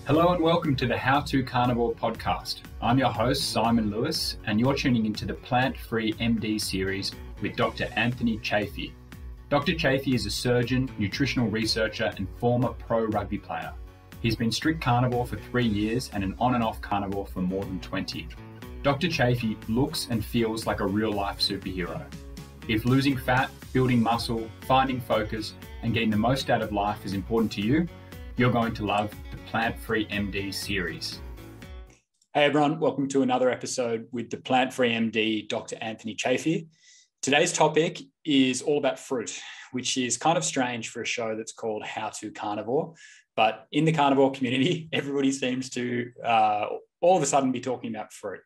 Hello and welcome to the How to Carnivore podcast. I'm your host, Simon Lewis, and you're tuning into the Plant-Free MD series with Dr. Anthony Chaffee. Dr. Chaffee is a surgeon, nutritional researcher, and former pro rugby player. He's been strict carnivore for 3 years and an on and off carnivore for more than 20. Dr. Chaffee looks and feels like a real-life superhero. If losing fat, building muscle, finding focus, and getting the most out of life is important to you, you're going to love the Plant-Free MD series. Hey everyone, welcome to another episode with the Plant-Free MD, Dr. Anthony Chaffee. Today's topic is all about fruit, which is kind of strange for a show that's called How to Carnivore. But in the carnivore community, everybody seems to all of a sudden be talking about fruit.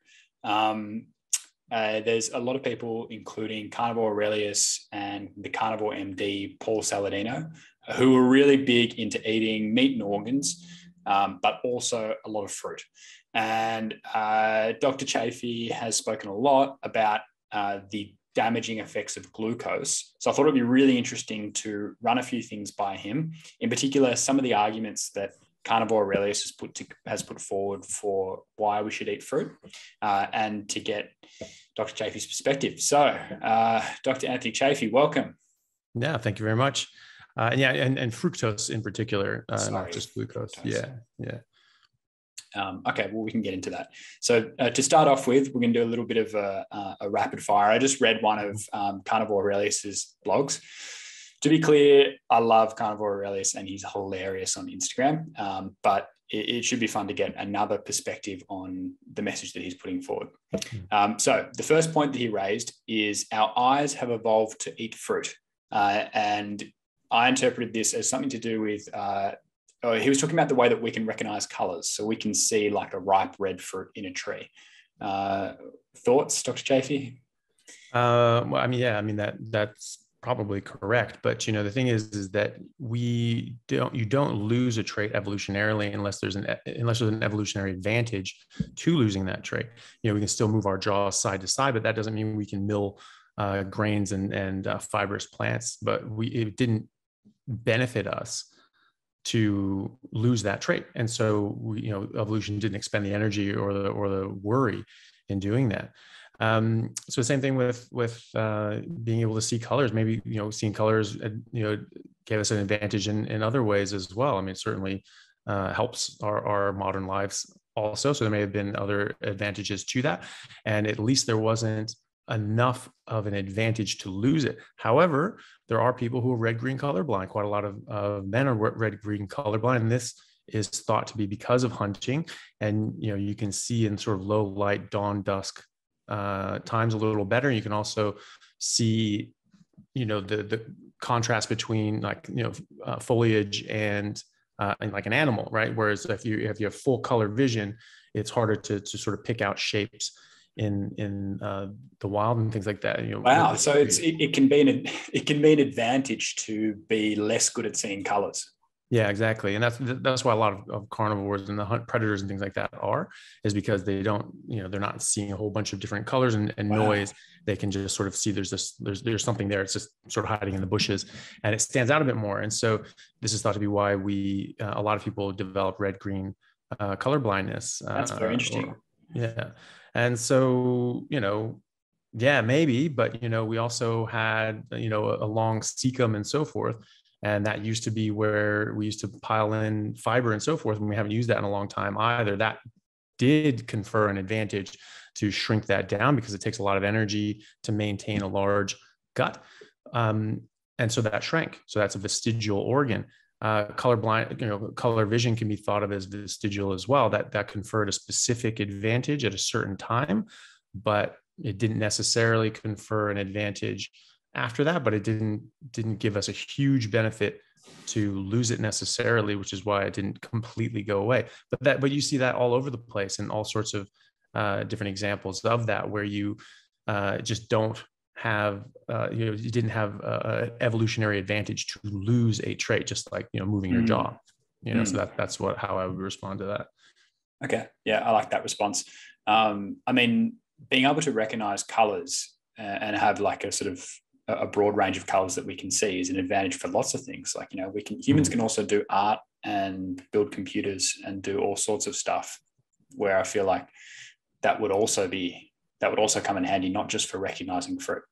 There's a lot of people, including Carnivore Aurelius and the Carnivore MD, Paul Saladino, who are really big into eating meat and organs, but also a lot of fruit. And Dr. Chaffee has spoken a lot about the damaging effects of glucose. So I thought it'd be really interesting to run a few things by him, in particular, some of the arguments that Carnivore Aurelius has put forward for why we should eat fruit, and to get Dr. Chaffee's perspective. So, Dr. Anthony Chaffee, welcome. Yeah, thank you very much. And fructose in particular, not just glucose. Fructose. Yeah. Okay, well, we can get into that. So to start off with, we're going to do a little bit of a rapid fire. I just read one of Carnivore Aurelius's blogs. To be clear, I love Carnivore Aurelius and he's hilarious on Instagram, but it should be fun to get another perspective on the message that he's putting forward. So the first point that he raised is our eyes have evolved to eat fruit. And I interpreted this as something to do with, he was talking about the way that we can recognize colors. So we can see like a ripe red fruit in a tree. Thoughts, Dr. Chaffee? That's probably correct. But, the thing is that you don't lose a trait evolutionarily unless there's an evolutionary advantage to losing that trait. We can still move our jaws side to side, but that doesn't mean we can mill grains and fibrous plants, but it didn't benefit us to lose that trait. And so evolution didn't expend the energy or the worry in doing that. So the same thing with being able to see colors. Maybe seeing colors gave us an advantage in other ways as well. I mean, it certainly helps our modern lives also. So there may have been other advantages to that, and at least there wasn't enough of an advantage to lose it. However, there are people who are red-green colorblind. Quite a lot of men are red-green colorblind, and this is thought to be because of hunting. And you can see in sort of low light, dawn, dusk times a little better. You can also see the contrast between foliage and like an animal, right? Whereas if you have full color vision, it's harder to sort of pick out shapes in the wild and things like that. Wow. So it can be an advantage to be less good at seeing colors. Yeah, exactly. And that's why a lot of carnivores and the hunt predators and things like that is because they don't, they're not seeing a whole bunch of different colors and noise. They can just sort of see there's something there. It's just sort of hiding in the bushes and it stands out a bit more. And so this is thought to be why a lot of people develop red-green color blindness. That's very interesting. Yeah. And so, maybe, but, we also had, a long cecum and so forth. And that used to be where we used to pile in fiber and so forth. And we haven't used that in a long time either. That did confer an advantage to shrink that down because it takes a lot of energy to maintain a large gut. And so that shrank. So that's a vestigial organ. Color vision can be thought of as vestigial as well. That conferred a specific advantage at a certain time, but it didn't necessarily confer an advantage after that, but it didn't give us a huge benefit to lose it necessarily, which is why it didn't completely go away. But you see that all over the place and all sorts of different examples of that, where you just don't have, you didn't have an evolutionary advantage to lose a trait, just like, moving your jaw, so that's how I would respond to that. Okay. Yeah. I like that response. Being able to recognize colors and have like a sort of a broad range of colors that we can see is an advantage for lots of things. Like, humans can also do art and build computers and do all sorts of stuff, where I feel like that would also come in handy, not just for recognizing fruit.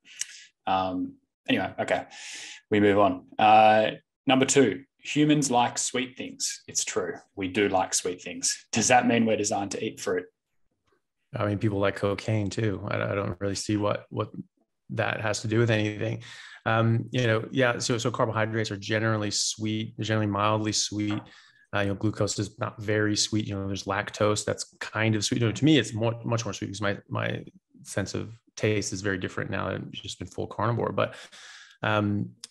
Anyway, okay, we move on. Number 2, humans like sweet things. It's true. We do like sweet things. Does that mean we're designed to eat fruit? I mean, people like cocaine too. I don't really see what that has to do with anything. So carbohydrates are generally sweet. They're generally mildly sweet. Glucose is not very sweet. There's lactose that's kind of sweet. To me, it's much more sweet because my sense of taste is very different now that I've just been full carnivore. But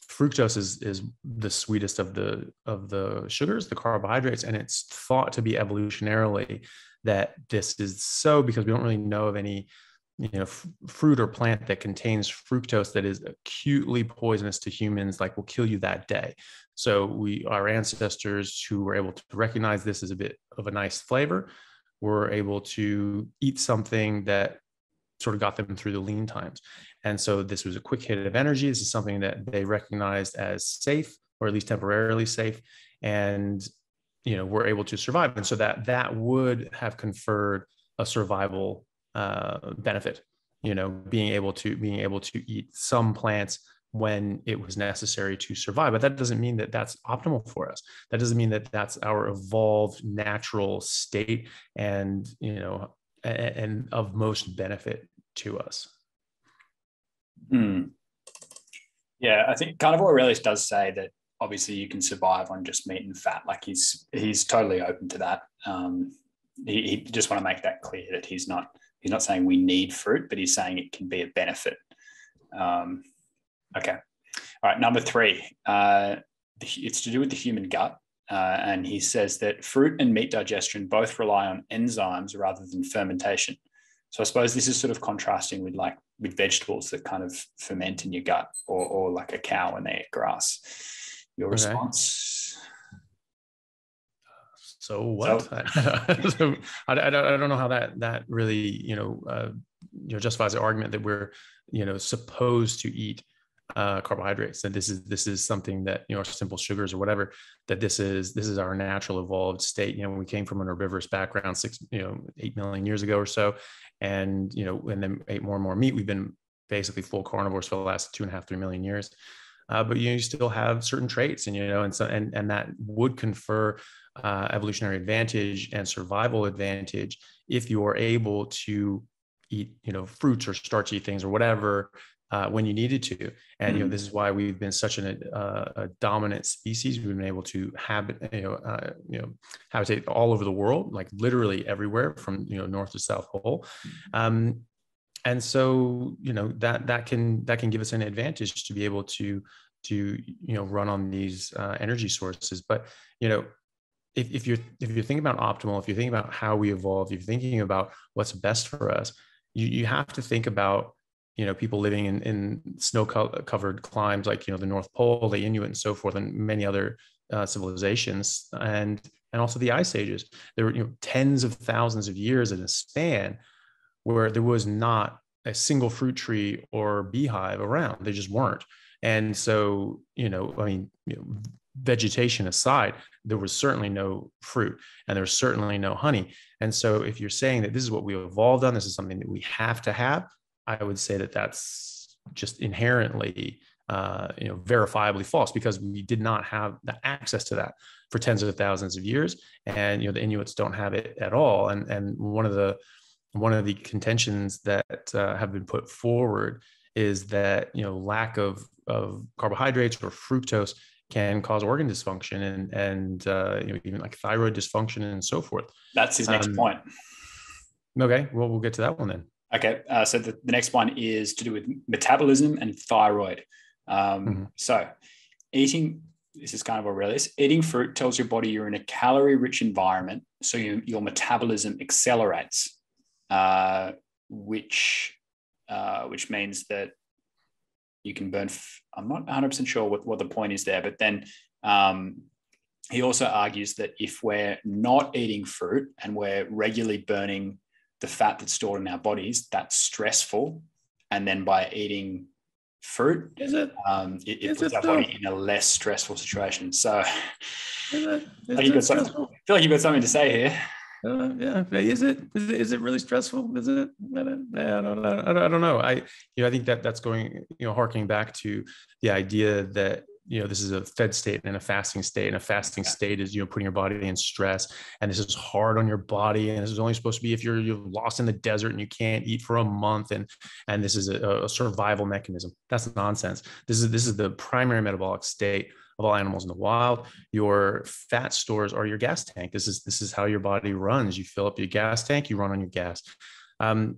fructose is the sweetest of the sugars, the carbohydrates, and it's thought to be evolutionarily that this is so because we don't really know of any fruit or plant that contains fructose that is acutely poisonous to humans, like will kill you that day. So our ancestors who were able to recognize this as a bit of a nice flavor were able to eat something that sort of got them through the lean times. And so this was a quick hit of energy. This is something that they recognized as safe, or at least temporarily safe, and were able to survive. And so that would have conferred a survival benefit, being able to eat some plants when it was necessary to survive. But that doesn't mean that that's optimal for us. That doesn't mean that that's our evolved natural state and of most benefit to us. Yeah, I think Carnivore Aurelius does say that obviously you can survive on just meat and fat. Like he's totally open to that. He just want to make that clear that he's not saying we need fruit, but he's saying it can be a benefit. Okay. All right. Number 3, it's to do with the human gut. And he says that fruit and meat digestion both rely on enzymes rather than fermentation. So I suppose this is sort of contrasting with vegetables that kind of ferment in your gut, or like a cow when they eat grass. Your response? So what? So, I don't know how that really justifies the argument that we're supposed to eat carbohydrates, and this is something that simple sugars or whatever, that this is our natural evolved state. We came from an herbivorous background 8 million years ago or so, and and then ate more and more meat. We've been basically full carnivores for the last 2.5-3 million years. But you still have certain traits, and that would confer evolutionary advantage and survival advantage if you are able to eat fruits or starchy things or whatever when you needed to. And this is why we've been such a dominant species. We've been able to habitate all over the world, like literally everywhere from north to south pole. And so, that can give us an advantage to be able to run on these energy sources. But, if you're thinking about optimal, if you're thinking about how we evolved, if you're thinking about what's best for us, you have to think about, people living in snow-covered climes like, the North Pole, the Inuit and so forth, and many other civilizations, and also the ice ages. There were, tens of thousands of years in a span where there was not a single fruit tree or beehive around. They just weren't. And so, vegetation aside, there was certainly no fruit and there was certainly no honey. And so if you're saying that this is what we evolved on, this is something that we have to have, I would say that that's just inherently, verifiably false, because we did not have the access to that for tens of thousands of years. And, the Inuits don't have it at all. And one of the contentions that have been put forward is that, lack of carbohydrates or fructose can cause organ dysfunction and even like thyroid dysfunction and so forth. That's his next point. Okay, well, we'll get to that one then. Okay, so the next one is to do with metabolism and thyroid. So this is Carnivore Aurelius, eating fruit tells your body you're in a calorie-rich environment, so your metabolism accelerates, which means that you can burn. I'm not 100% sure what the point is there, but then he also argues that if we're not eating fruit and we're regularly burning the fat that's stored in our bodies, that's stressful. And then by eating fruit, Is it? it puts our body in a less stressful situation. So Is I feel like you've got something to say here. Yeah. Is it really stressful? Is it? I don't know. I think that's going, harking back to the idea that, this is a fed state and a fasting state, and a fasting state is, putting your body in stress, and this is hard on your body. And this is only supposed to be if you're lost in the desert and you can't eat for a month. And this is a survival mechanism. That's nonsense. This is the primary metabolic state of all animals in the wild. Your fat stores are your gas tank. This is how your body runs. You fill up your gas tank, you run on your gas. All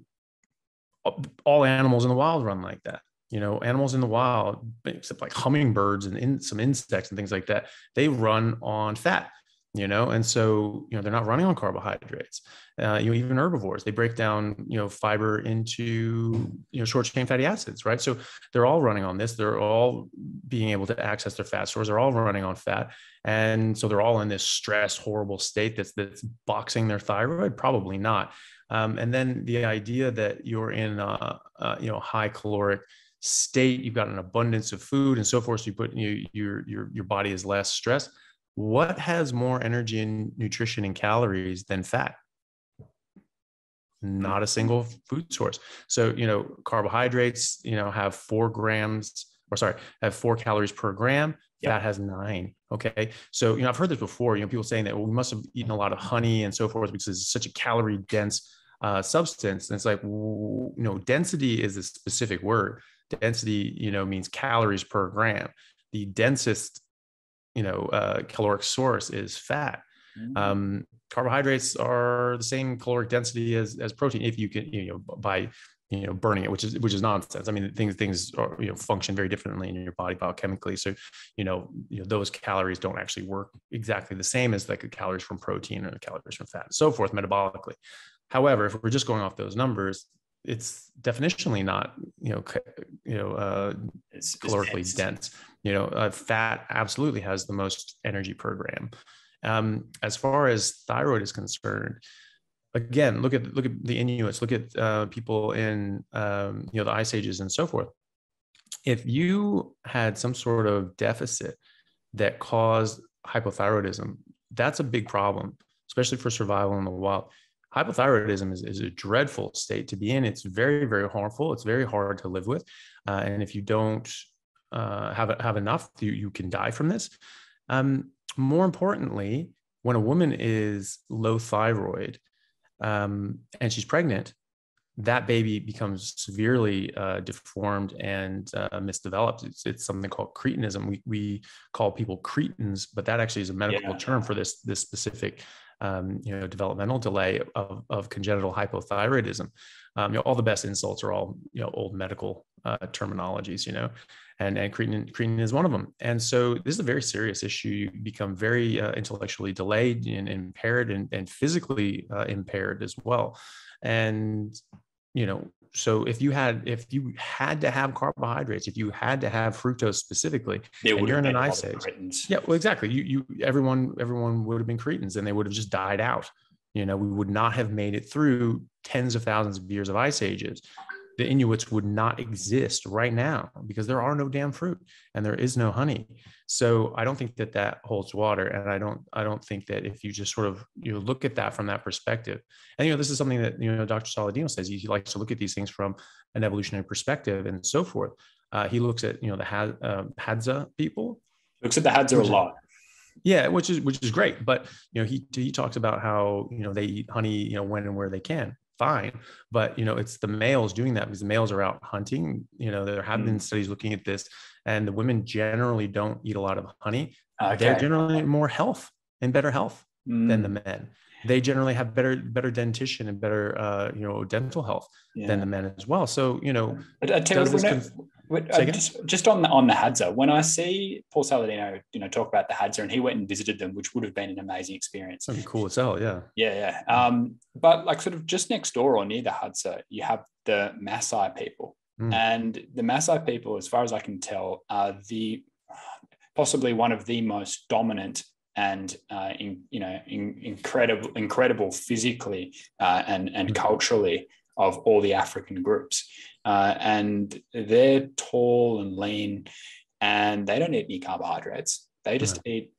animals in the wild run like that. Animals in the wild, except like hummingbirds and some insects and things like that, they run on fat. And so, they're not running on carbohydrates. Even herbivores, they break down, fiber into, short chain fatty acids, right? So they're all running on this. They're all being able to access their fat stores. They're all running on fat. And so they're all in this stress, horrible state that's boxing their thyroid. Probably not. And then the idea that you're in high caloric state, you've got an abundance of food and so forth. So you put your body is less stressed. What has more energy and nutrition and calories than fat? Not a single food source. So, carbohydrates, have 4 calories per gram. Yep. Fat has 9. Okay. So, I've heard this before, people saying that, well, we must have eaten a lot of honey and so forth because it's such a calorie dense substance. And it's like, density is a specific word. Density, means calories per gram. The densest caloric source is fat. Carbohydrates are the same caloric density as protein, if you can, by burning it, which is nonsense. I mean, things are, function very differently in your body biochemically. So, those calories don't actually work exactly the same as like the calories from protein or the calories from fat and so forth metabolically. However, if we're just going off those numbers, it's definitionally not, it's calorically dense. Fat absolutely has the most energy per gram. As far as thyroid is concerned, again, look at the Inuits, look at people in, the ice ages and so forth. If you had some sort of deficit that caused hypothyroidism, that's a big problem, especially for survival in the wild. Hypothyroidism is a dreadful state to be in. It's very, very harmful. It's very hard to live with. And if you don't have enough, you can die from this. More importantly, when a woman is low thyroid and she's pregnant, that baby becomes severely deformed and misdeveloped. It's something called cretinism. We call people cretins, but that actually is a medical term for this specific developmental delay of congenital hypothyroidism. All the best insults are all old medical terminologies, and cretin is one of them. And so this is a very serious issue. You become very intellectually delayed and impaired and physically impaired as well. And so if you had to have carbohydrates, if you had to have fructose specifically, and you're in an ice age, yeah, well, exactly. Everyone would have been cretins, and they would have just died out. We would not have made it through tens of thousands of years of ice ages. The Inuits would not exist right now because there are no damn fruit and there is no honey. So I don't think that holds water. And I don't think that if you just sort of, look at that from that perspective, and, this is something that, Dr. Saladino says, he likes to look at these things from an evolutionary perspective and so forth. He looks at, the Hadza people. Looks at the Hadza a lot. Yeah, which is great. But, he talks about how, they eat honey, when and where they can. Fine. But, it's the males doing that because the males are out hunting. There have been studies looking at this, and the women generally don't eat a lot of honey. Okay. They're generally more health and better health than the men. They generally have better dentition and better, dental health than the men as well. So, just on the Hadza, when I see Paul Saladino, talk about the Hadza, and he went and visited them, which would have been an amazing experience. That'd be cool as hell, yeah. Yeah. But like sort of just next door or near the Hadza, you have the Maasai people, and the Maasai people, as far as I can tell, are possibly one of the most dominant and incredible physically and culturally of all the African groups. And they're tall and lean, and they don't eat any carbohydrates. They just eat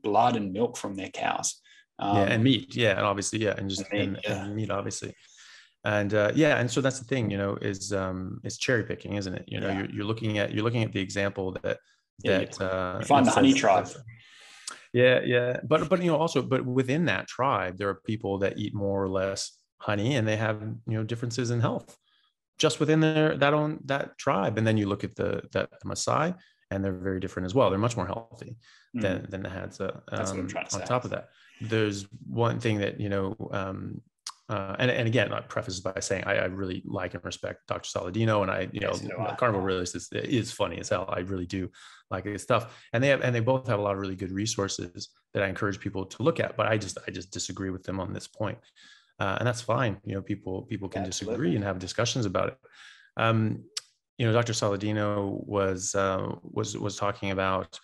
blood and milk from their cows. And meat. Yeah. And obviously, and meat, obviously. And and so that's the thing, is cherry picking, isn't it? You're looking at the example that you find the honey tribe. But within that tribe, there are people that eat more or less honey, and they have differences in health just within that tribe. And then you look at the Maasai, and they're very different as well. They're much more healthy than the Hadza. That's what I'm trying to say. On top of that, there's one thing that and again, I preface by saying I really like and respect Dr. Saladino, and Carnivore Aurelius is funny as hell. I really do like his stuff, and they both have a lot of really good resources that I encourage people to look at. But I just disagree with them on this point, and that's fine. People can disagree and have discussions about it. Dr. Saladino was talking about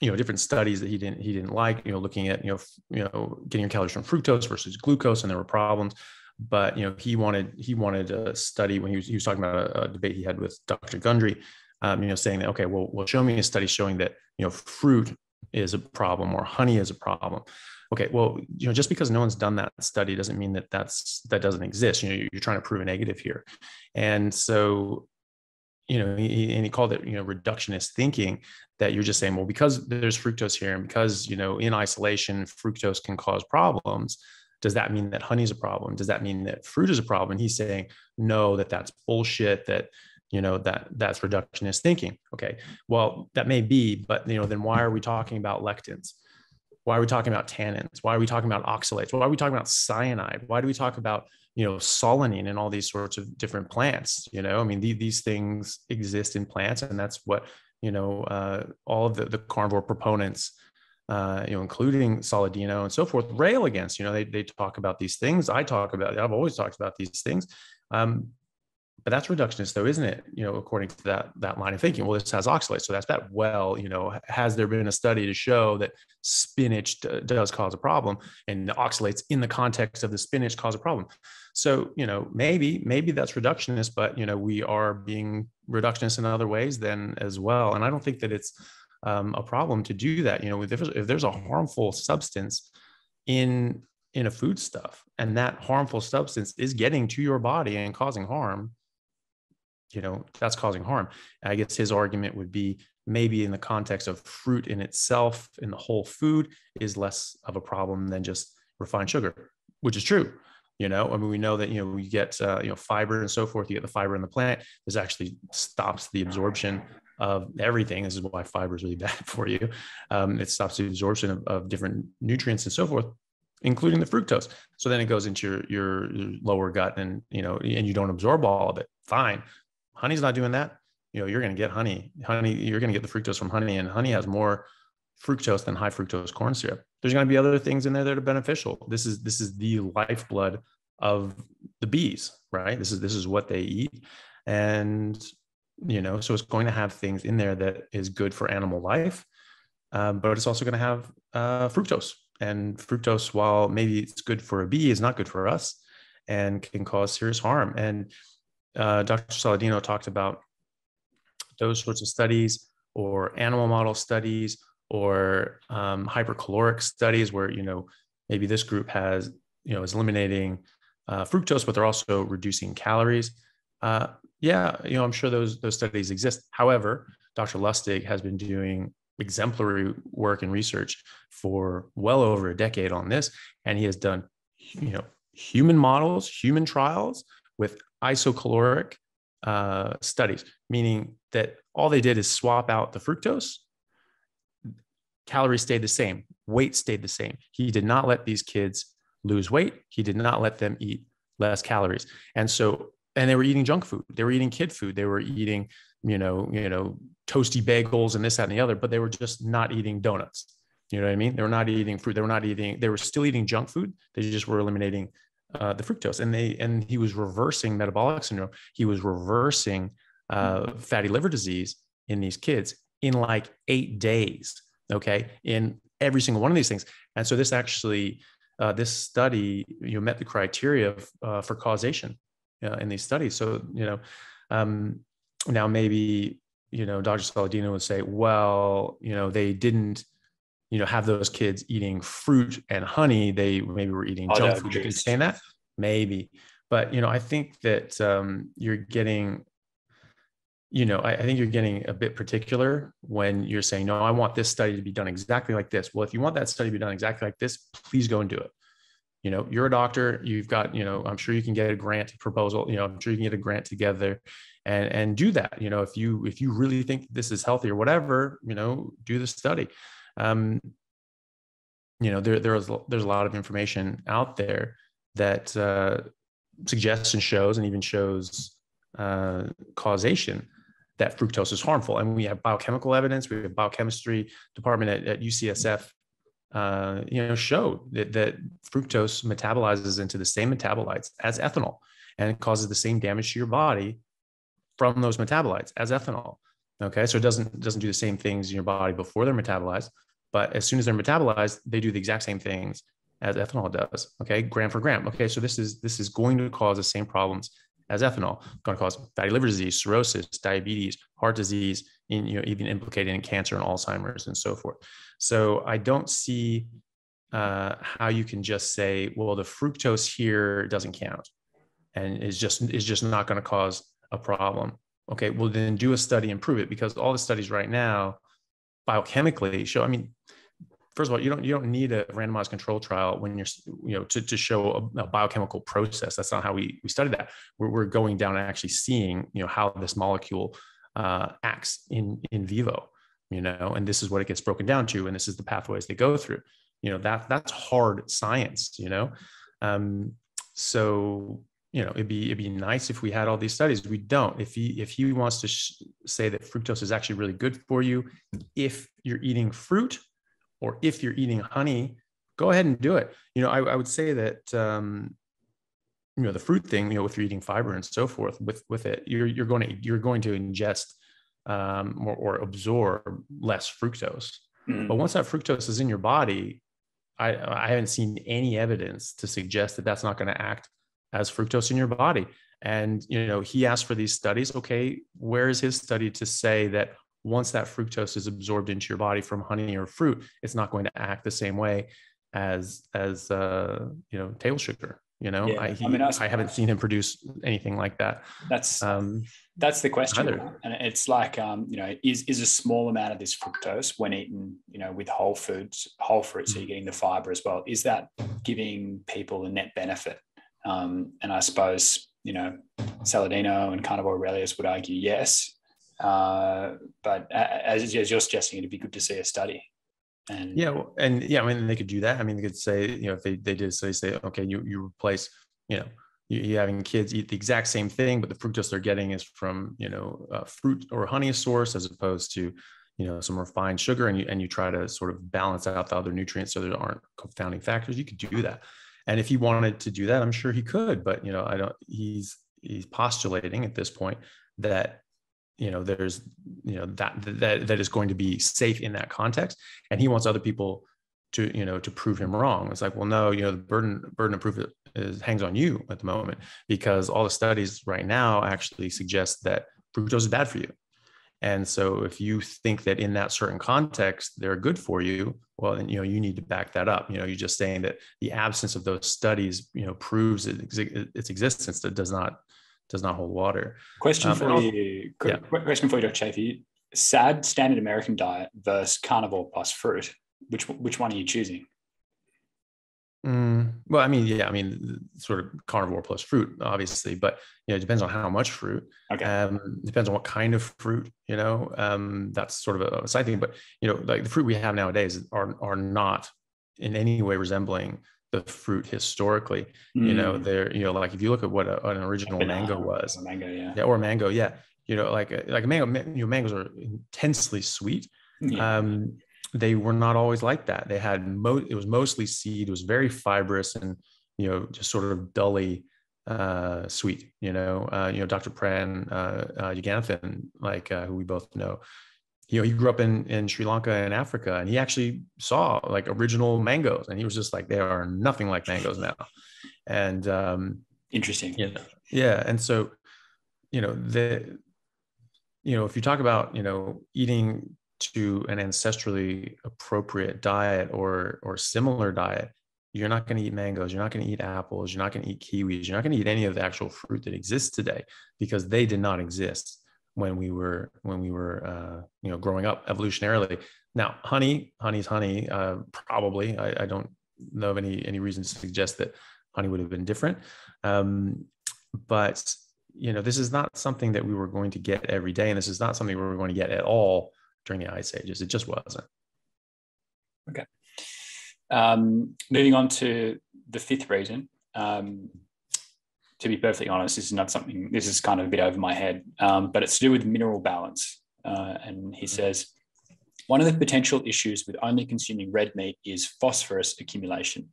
different studies that he didn't like, looking at, getting your calories from fructose versus glucose, and there were problems. But, he wanted a study when he was talking about a debate he had with Dr. Gundry, saying that, okay, well, show me a study showing that, fruit is a problem or honey is a problem. Okay, well, just because no one's done that study doesn't mean that doesn't exist. You're trying to prove a negative here. And so, he called it, reductionist thinking, that you're just saying, well, because there's fructose here, and because, in isolation, fructose can cause problems, does that mean that honey is a problem? Does that mean that fruit is a problem? And he's saying, no, that's bullshit, that's reductionist thinking. Okay, well, that may be, but, then why are we talking about lectins? Why are we talking about tannins? Why are we talking about oxalates? Why are we talking about cyanide? Why do we talk about, solanine and all these sorts of different plants? These things exist in plants, and that's what, all of the carnivore proponents, including Saladino and so forth, rail against. They talk about these things. I've always talked about these things. But that's reductionist, though, isn't it? According to that line of thinking. Well, this has oxalates, so that's bad. Well, has there been a study to show that spinach does cause a problem, and the oxalates in the context of the spinach cause a problem? So, maybe that's reductionist, but we are being reductionist in other ways then as well. And I don't think that it's a problem to do that. If there's a harmful substance in a foodstuff, and that harmful substance is getting to your body and causing harm, that's causing harm. I guess his argument would be, maybe in the context of fruit in itself, in the whole food, is less of a problem than just refined sugar, which is true. We know that, we get, fiber and so forth. You get the fiber in the plant. This actually stops the absorption of everything. This is why fiber is really bad for you. It stops the absorption of different nutrients and so forth, including the fructose. So then it goes into your lower gut, and, and you don't absorb all of it. Fine. Honey's not doing that. You're going to get honey, you're going to get the fructose from honey, and honey has more fructose than high fructose corn syrup. There's going to be other things in there that are beneficial. This is the lifeblood of the bees, right? This is what they eat. And, so it's going to have things in there that is good for animal life. But it's also going to have fructose. And fructose, while maybe it's good for a bee, is not good for us and can cause serious harm. And Dr. Saladino talked about those sorts of studies, or animal model studies, or hypercaloric studies where, maybe this group is eliminating fructose, but they're also reducing calories. I'm sure those studies exist. However, Dr. Lustig has been doing exemplary work and research for well over a decade on this, and he has done, human models, human trials with isocaloric studies, meaning that all they did is swap out the fructose. Calories stayed the same, weight stayed the same. He did not let these kids lose weight. He did not let them eat less calories. And they were eating junk food. They were eating kid food. They were eating, toasty bagels and this, that, and the other, but they were just not eating donuts. You know what I mean? They were not eating fruit. They were still eating junk food. They just were eliminating the fructose. And he was reversing metabolic syndrome. He was reversing fatty liver disease in these kids in like 8 days. Okay. In every single one of these things. And so this actually this study, met the criteria for causation in these studies. So, now maybe, Dr. Saladino would say, well, they didn't, have those kids eating fruit and honey. They maybe were eating junk food. You can say that maybe, but, I think that you're getting, I think you're getting a bit particular when you're saying, no, I want this study to be done exactly like this. Well, if you want that study to be done exactly like this, please go and do it. You're a doctor, you've got, I'm sure you can get a grant proposal, I'm sure you can get a grant together and do that. If you really think this is healthy or whatever, do the study. There's a lot of information out there that suggests and shows and even shows causation that fructose is harmful. And we have biochemical evidence, we have biochemistry department at UCSF, showed that fructose metabolizes into the same metabolites as ethanol, and it causes the same damage to your body from those metabolites as ethanol. Okay, so it doesn't do the same things in your body before they're metabolized, but as soon as they're metabolized, they do the exact same things as ethanol does. Okay, gram for gram. Okay, so this is going to cause the same problems as ethanol. Going to cause fatty liver disease, cirrhosis, diabetes, heart disease, even implicated in cancer and Alzheimer's and so forth. So I don't see how you can just say, well, the fructose here doesn't count and is just not going to cause a problem. Okay, well then do a study and prove it, because all the studies right now biochemically show. I mean, first of all, you don't need a randomized control trial when you're to show a biochemical process. That's not how we study that. We're going down and actually seeing how this molecule acts in vivo. And this is what it gets broken down to, and this is the pathways they go through. That's hard science. So it'd be nice if we had all these studies. We don't. If he wants to say that fructose is actually really good for you, if you're eating fruit or if you're eating honey, go ahead and do it. I would say that the fruit thing, if you're eating fiber and so forth with it, you're going to ingest or absorb less fructose. But once that fructose is in your body, I haven't seen any evidence to suggest that that's not going to act as fructose in your body. And he asked for these studies. Okay, where is his study to say that once that fructose is absorbed into your body from honey or fruit, it's not going to act the same way as table sugar? I haven't seen him produce anything like that. That's the question. And it's like, is a small amount of this fructose when eaten, with whole fruit, so you're getting the fiber as well, is that giving people a net benefit? And I suppose, Saladino and Carnivore Aurelius would argue yes. But as you're suggesting, it'd be good to see a study. And they could do that. I mean, they could say, if they did say, okay, you replace, you're having kids eat the exact same thing, but the fructose they're getting is from, fruit or honey source, as opposed to, some refined sugar, and you try to sort of balance out the other nutrients so there aren't confounding factors. You could do that. And if he wanted to do that, I'm sure he could, but, he's postulating at this point that, there's, that is going to be safe in that context. And he wants other people to, to prove him wrong. It's like, well, no, the burden of proof hangs on you at the moment, because all the studies right now actually suggest that fructose is bad for you. And so if you think that in that certain context, they're good for you, well, then, you need to back that up. You're just saying that the absence of those studies, proves its existence. That does not hold water. Question for you, Dr. Chaffee. SAD, standard American diet, versus carnivore plus fruit. Which one are you choosing? Well, I mean, sort of carnivore plus fruit, obviously, but it depends on how much fruit. Okay. Depends on what kind of fruit. That's sort of a side thing. But like the fruit we have nowadays are not in any way resembling the fruit historically. They're like if you look at what an original mango was, or mango, like a mango. Mangoes are intensely sweet. They were not always like that. They had it was mostly seed. It was very fibrous and just sort of dully sweet. Dr. Pran Yoganathan, who we both know, he grew up in Sri Lanka and Africa, and he actually saw like original mangoes, and he was just like, they are nothing like mangoes now. And interesting. Yeah. And so, if you talk about, eating to an ancestrally appropriate diet or similar diet, you're not going to eat mangoes, you're not going to eat apples, you're not going to eat kiwis, you're not going to eat any of the actual fruit that exists today, because they did not exist when we were growing up evolutionarily. Now, honey's honey. Probably, I don't know of any reason to suggest that honey would have been different. But this is not something that we were going to get every day, and this is not something we were going to get at all during the ice ages. It just wasn't. Okay. Moving on to the fifth reason. To be perfectly honest, this is kind of a bit over my head, but it's to do with mineral balance. And he says, one of the potential issues with only consuming red meat is phosphorus accumulation.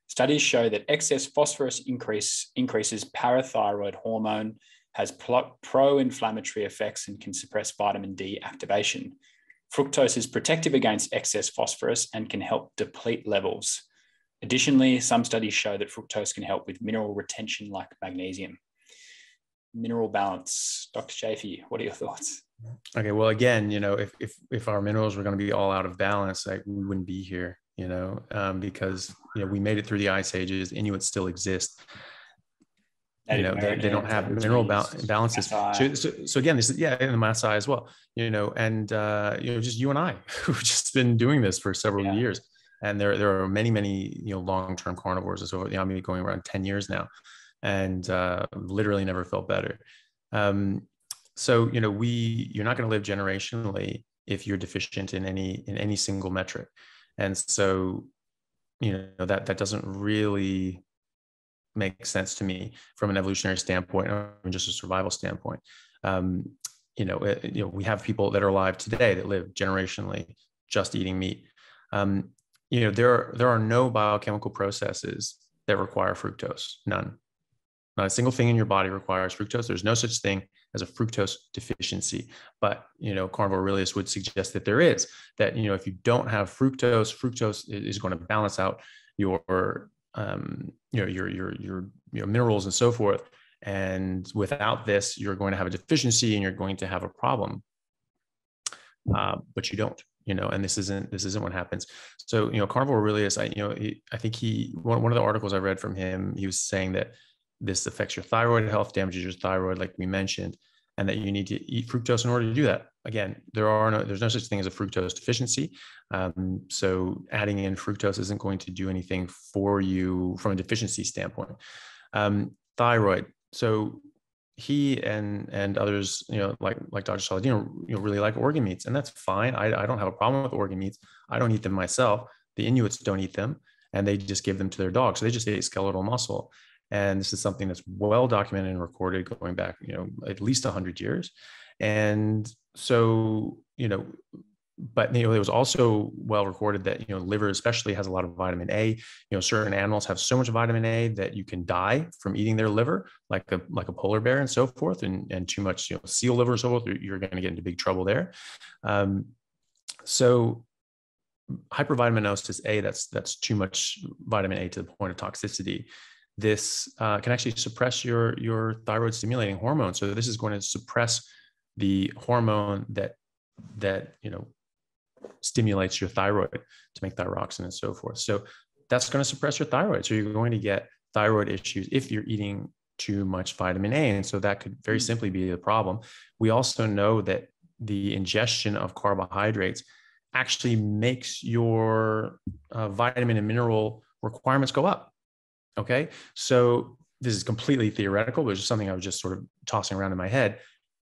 Studies show that excess phosphorus increases parathyroid hormone, has pro-inflammatory effects, and can suppress vitamin D activation. Fructose is protective against excess phosphorus and can help deplete levels. Additionally, some studies show that fructose can help with mineral retention like magnesium. Mineral balance. Dr. Chaffee, what are your thoughts? Okay, well, again, if our minerals were going to be all out of balance, we wouldn't be here, because, we made it through the ice ages. Inuits still exist. They don't have mineral balances. So again, this is, in the Maasai as well, and, just you and I, who've just been doing this for several years. And there are many, long-term carnivores. So I'm maybe going around 10 years now, and literally never felt better. So, you're not going to live generationally if you're deficient in any single metric. And so, that doesn't really make sense to me from an evolutionary standpoint or just a survival standpoint. We have people that are alive today that live generationally just eating meat. There are no biochemical processes that require fructose. None. Not a single thing in your body requires fructose. There's no such thing as a fructose deficiency. But, Carnivore Aurelius would suggest that there is, that, if you don't have fructose is going to balance out your minerals and so forth. And without this, you're going to have a deficiency and you're going to have a problem. But you don't. And this isn't what happens. So, Carnivore Aurelius, I think one of the articles I read from him, he was saying that this affects your thyroid health, damages your thyroid, like we mentioned, and that you need to eat fructose in order to do that. Again, there's no such thing as a fructose deficiency. So adding in fructose isn't going to do anything for you from a deficiency standpoint. Thyroid. So he and others, like Dr. Saladino, really like organ meats, and that's fine. I don't have a problem with organ meats. I don't eat them myself. The Inuits don't eat them, and they just give them to their dogs. So they just ate skeletal muscle. And this is something that's well documented and recorded going back, at least 100 years. And so, but it was also well recorded that liver especially has a lot of vitamin A. Certain animals have so much vitamin A that you can die from eating their liver, like a polar bear and so forth, and too much seal liver and so forth, you're going to get into big trouble there. So hypervitaminosis A, that's too much vitamin A to the point of toxicity. This can actually suppress your thyroid stimulating hormone. So this is going to suppress the hormone that stimulates your thyroid to make thyroxine and so forth. So that's going to suppress your thyroid. So you're going to get thyroid issues if you're eating too much vitamin A. And so that could very simply be the problem. We also know that the ingestion of carbohydrates actually makes your vitamin and mineral requirements go up. Okay. So this is completely theoretical, but it's just something I was just sort of tossing around in my head.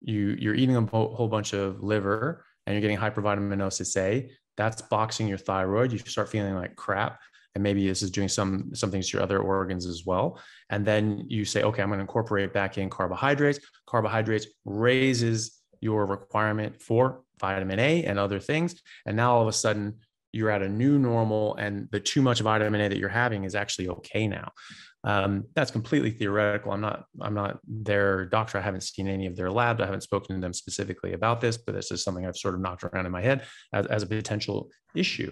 You're eating a whole bunch of liver and you're getting hypervitaminosis A. That's boxing your thyroid. You start feeling like crap. And maybe this is doing some things to your other organs as well. And then you say, okay, I'm going to incorporate back in carbohydrates. Carbohydrates raises your requirement for vitamin A and other things. And now all of a sudden you're at a new normal, and the too much vitamin A that you're having is actually okay now. That's completely theoretical. I'm not their doctor. I haven't seen any of their labs. I haven't spoken to them specifically about this, but this is something I've sort of knocked around in my head as a potential issue.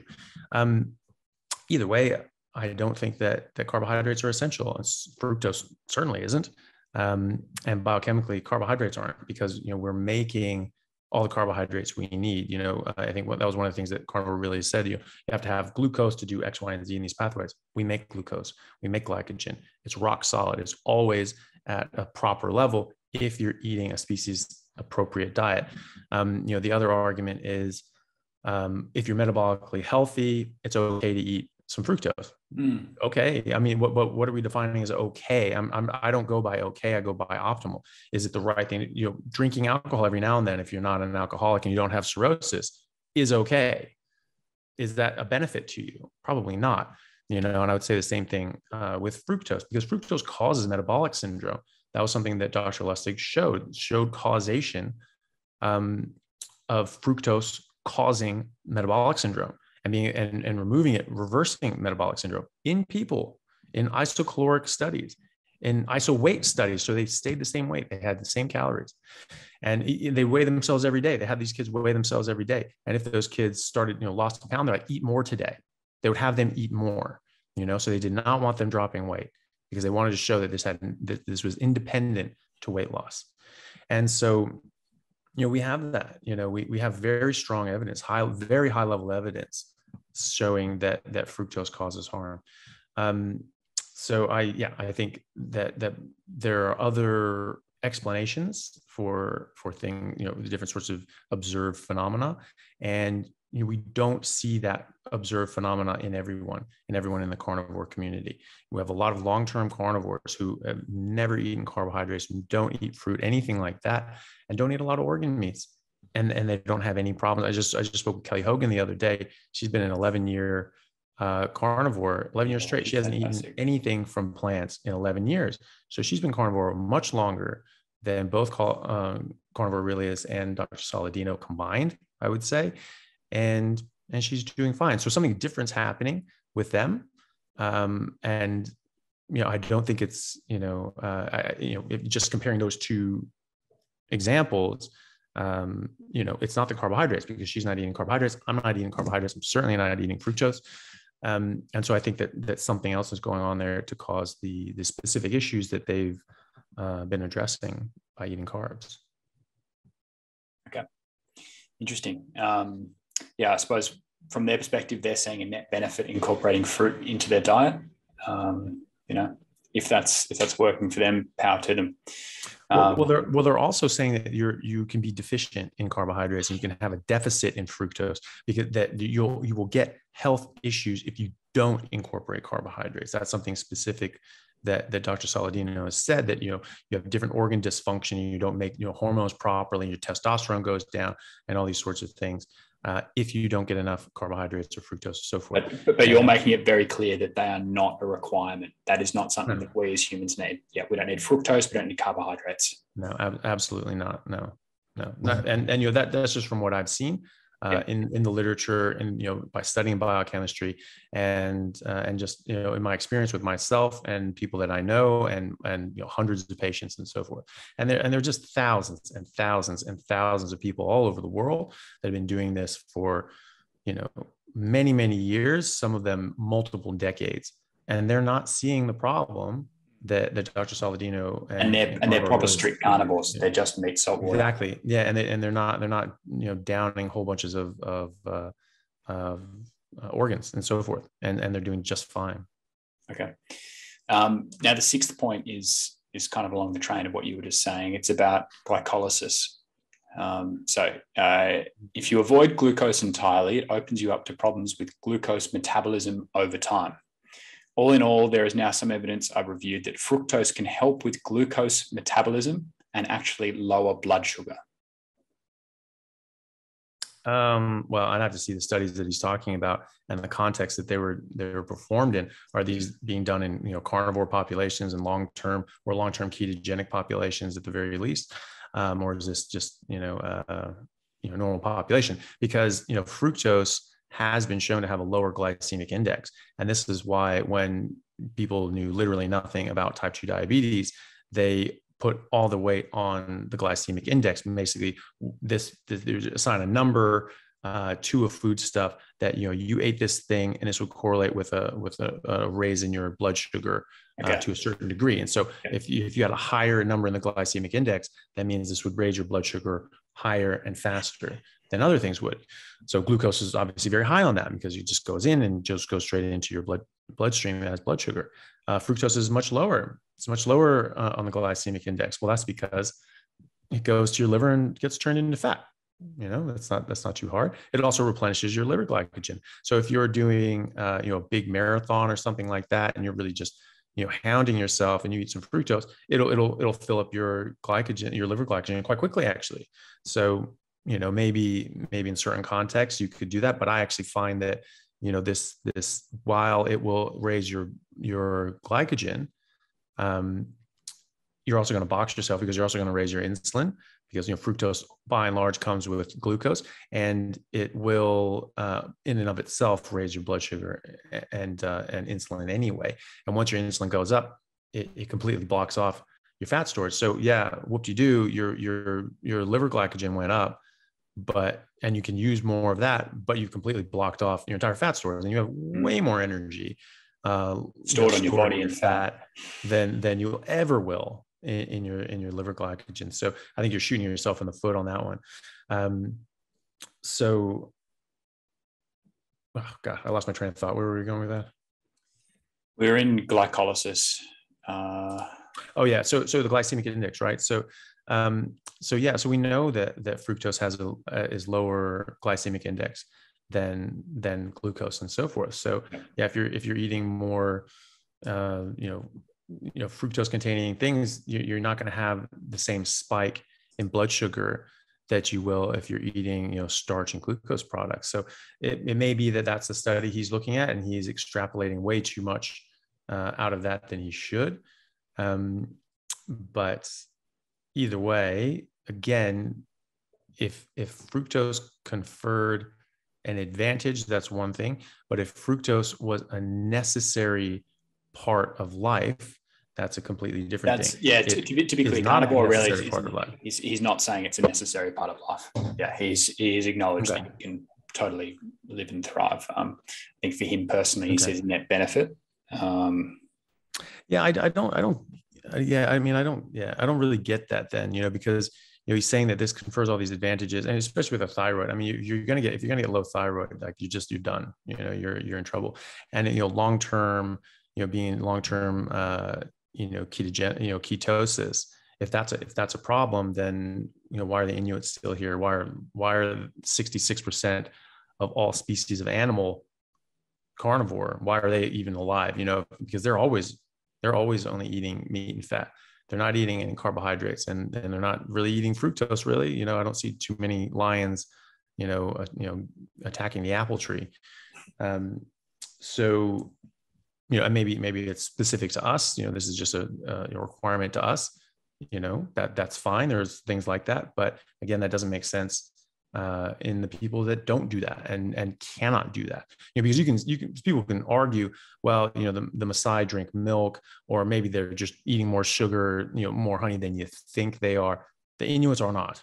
Either way, I don't think that carbohydrates are essential. Fructose certainly isn't. And biochemically, carbohydrates aren't, because, we're making all the carbohydrates we need. I think that was one of the things that Carnivore really said. You have to have glucose to do X, Y, and Z in these pathways. We make glucose, we make glycogen. It's rock solid. It's always at a proper level if you're eating a species appropriate diet. The other argument is, if you're metabolically healthy, it's okay to eat some fructose. Okay. I mean, what are we defining as okay? I don't go by okay. I go by optimal. Is it the right thing? Drinking alcohol every now and then, if you're not an alcoholic and you don't have cirrhosis, is okay. Is that a benefit to you? Probably not. And I would say the same thing with fructose, because fructose causes metabolic syndrome. That was something that Dr. Lustig showed causation of fructose causing metabolic syndrome. And removing it, reversing metabolic syndrome in people, in isocaloric studies, in iso weight studies. So they stayed the same weight. They had the same calories, and they weigh themselves every day. They had these kids weigh themselves every day. And if those kids started, lost a pound, they're like, eat more today. They would have them eat more, so they did not want them dropping weight, because they wanted to show that this was independent to weight loss. And so, we have that, we have very strong evidence, very high level evidence showing that fructose causes harm. So I think that there are other explanations for things, the different sorts of observed phenomena. And we don't see that observed phenomena in everyone in the carnivore community. We have a lot of long-term carnivores who have never eaten carbohydrates, who don't eat fruit, anything like that, and don't eat a lot of organ meats. And they don't have any problems. I just spoke with Kelly Hogan the other day. She's been an 11-year carnivore, 11 years straight. She hasn't eaten anything from plants in 11 years. So she's been carnivore much longer than both Carnivore Aurelius and Dr. Saladino combined, I would say. And she's doing fine. So something different's happening with them. And, I don't think it's, just comparing those two examples, it's not the carbohydrates, because she's not eating carbohydrates. I'm not eating carbohydrates. I'm certainly not eating fructose. And so I think that something else is going on there to cause the specific issues that they've been addressing by eating carbs. Okay. Interesting. I suppose from their perspective, they're seeing a net benefit incorporating fruit into their diet. If that's working for them, power to them. They're also saying that you can be deficient in carbohydrates and you can have a deficit in fructose, because that you will get health issues if you don't incorporate carbohydrates. That's something specific that Dr. Saladino has said, that you have different organ dysfunction, you don't make hormones properly, your testosterone goes down, and all these sorts of things if you don't get enough carbohydrates or fructose and so forth. But you're making it very clear that they are not a requirement. That is not something that we as humans need. Yeah, we don't need fructose, we don't need carbohydrates. No, absolutely not. No. And that's just from what I've seen in the literature, and by studying biochemistry, and just in my experience with myself and people that I know, and hundreds of patients and so forth. And there are just thousands and thousands and thousands of people all over the world that have been doing this for many, many years, some of them multiple decades, and they're not seeing the problem that Dr. Saladino and they're proper strict carnivores. Yeah. They're just meat, salt, water. Exactly. Yeah, and they're not downing whole bunches of organs and so forth, and they're doing just fine. Okay. Now the sixth point is kind of along the train of what you were just saying. It's about glycolysis. If you avoid glucose entirely, it opens you up to problems with glucose metabolism over time. All in all, there is now some evidence I've reviewed that fructose can help with glucose metabolism and actually lower blood sugar. Well, I'd have to see the studies that he's talking about and the context that they were performed in. Are these being done in carnivore populations and long-term ketogenic populations at the very least, or is this just normal population? Because fructose has been shown to have a lower glycemic index. And this is why when people knew literally nothing about type 2 diabetes, they put all the weight on the glycemic index. Basically, there's assign a number to a food stuff that, you ate this thing and this would correlate with a raise in your blood sugar to a certain degree. And so if you had a higher number in the glycemic index, that means this would raise your blood sugar higher and faster than other things would. So glucose is obviously very high on that because it just goes in and just goes straight into your bloodstream as blood sugar. Fructose is much lower. It's much lower on the glycemic index. Well, that's because it goes to your liver and gets turned into fat. That's not too hard. It also replenishes your liver glycogen. So if you're doing a big marathon or something like that, and you're really just hounding yourself, and you eat some fructose, it'll fill up your glycogen, your liver glycogen, quite quickly, actually. So maybe in certain contexts you could do that, but I actually find that this while it will raise your glycogen, you're also going to box yourself because you're also going to raise your insulin, because fructose by and large comes with glucose, and it will in and of itself raise your blood sugar and insulin anyway. And once your insulin goes up, it completely blocks off your fat storage. So yeah, whoop-de-doo, your liver glycogen went up, and you can use more of that, but you've completely blocked off your entire fat storage, and you have way more energy stored on your body and fat than you ever will in your liver glycogen. So I think you're shooting yourself in the foot on that one. Oh God, I lost my train of thought. Where were we going with that? We're in glycolysis. Oh yeah. So the glycemic index, right? So we know that fructose is lower glycemic index than glucose and so forth. So yeah, if you're eating more, fructose containing things, you're not going to have the same spike in blood sugar that you will if you're eating, starch and glucose products. So it may be that that's the study he's looking at, and he's extrapolating way too much out of that than he should. But either way, again, if fructose conferred an advantage, that's one thing. But if fructose was a necessary part of life, that's a completely different thing. Yeah, to be clear, Carnivore Aurelius, he's not saying it's a necessary part of life. Yeah, he's acknowledged that you can totally live and thrive. I think for him personally, he sees a net benefit. I don't really get that then, because he's saying that this confers all these advantages, and especially with a thyroid. I mean, if you're gonna get low thyroid, like you're done. You're in trouble. And long-term, being long-term, ketosis. If that's a problem, then why are the Inuits still here? Why are 66% of all species of animal carnivore? Why are they even alive? Because they're always only eating meat and fat. They're not eating any carbohydrates, and they're not really eating fructose. Really, I don't see too many lions, attacking the apple tree. So, and maybe it's specific to us. This is just a requirement to us. That's fine. There's things like that, but again, that doesn't make sense in the people that don't do that and cannot do that. Because people can argue, well, the Maasai drink milk, or maybe they're just eating more sugar, more honey than you think they are. The Inuits are not.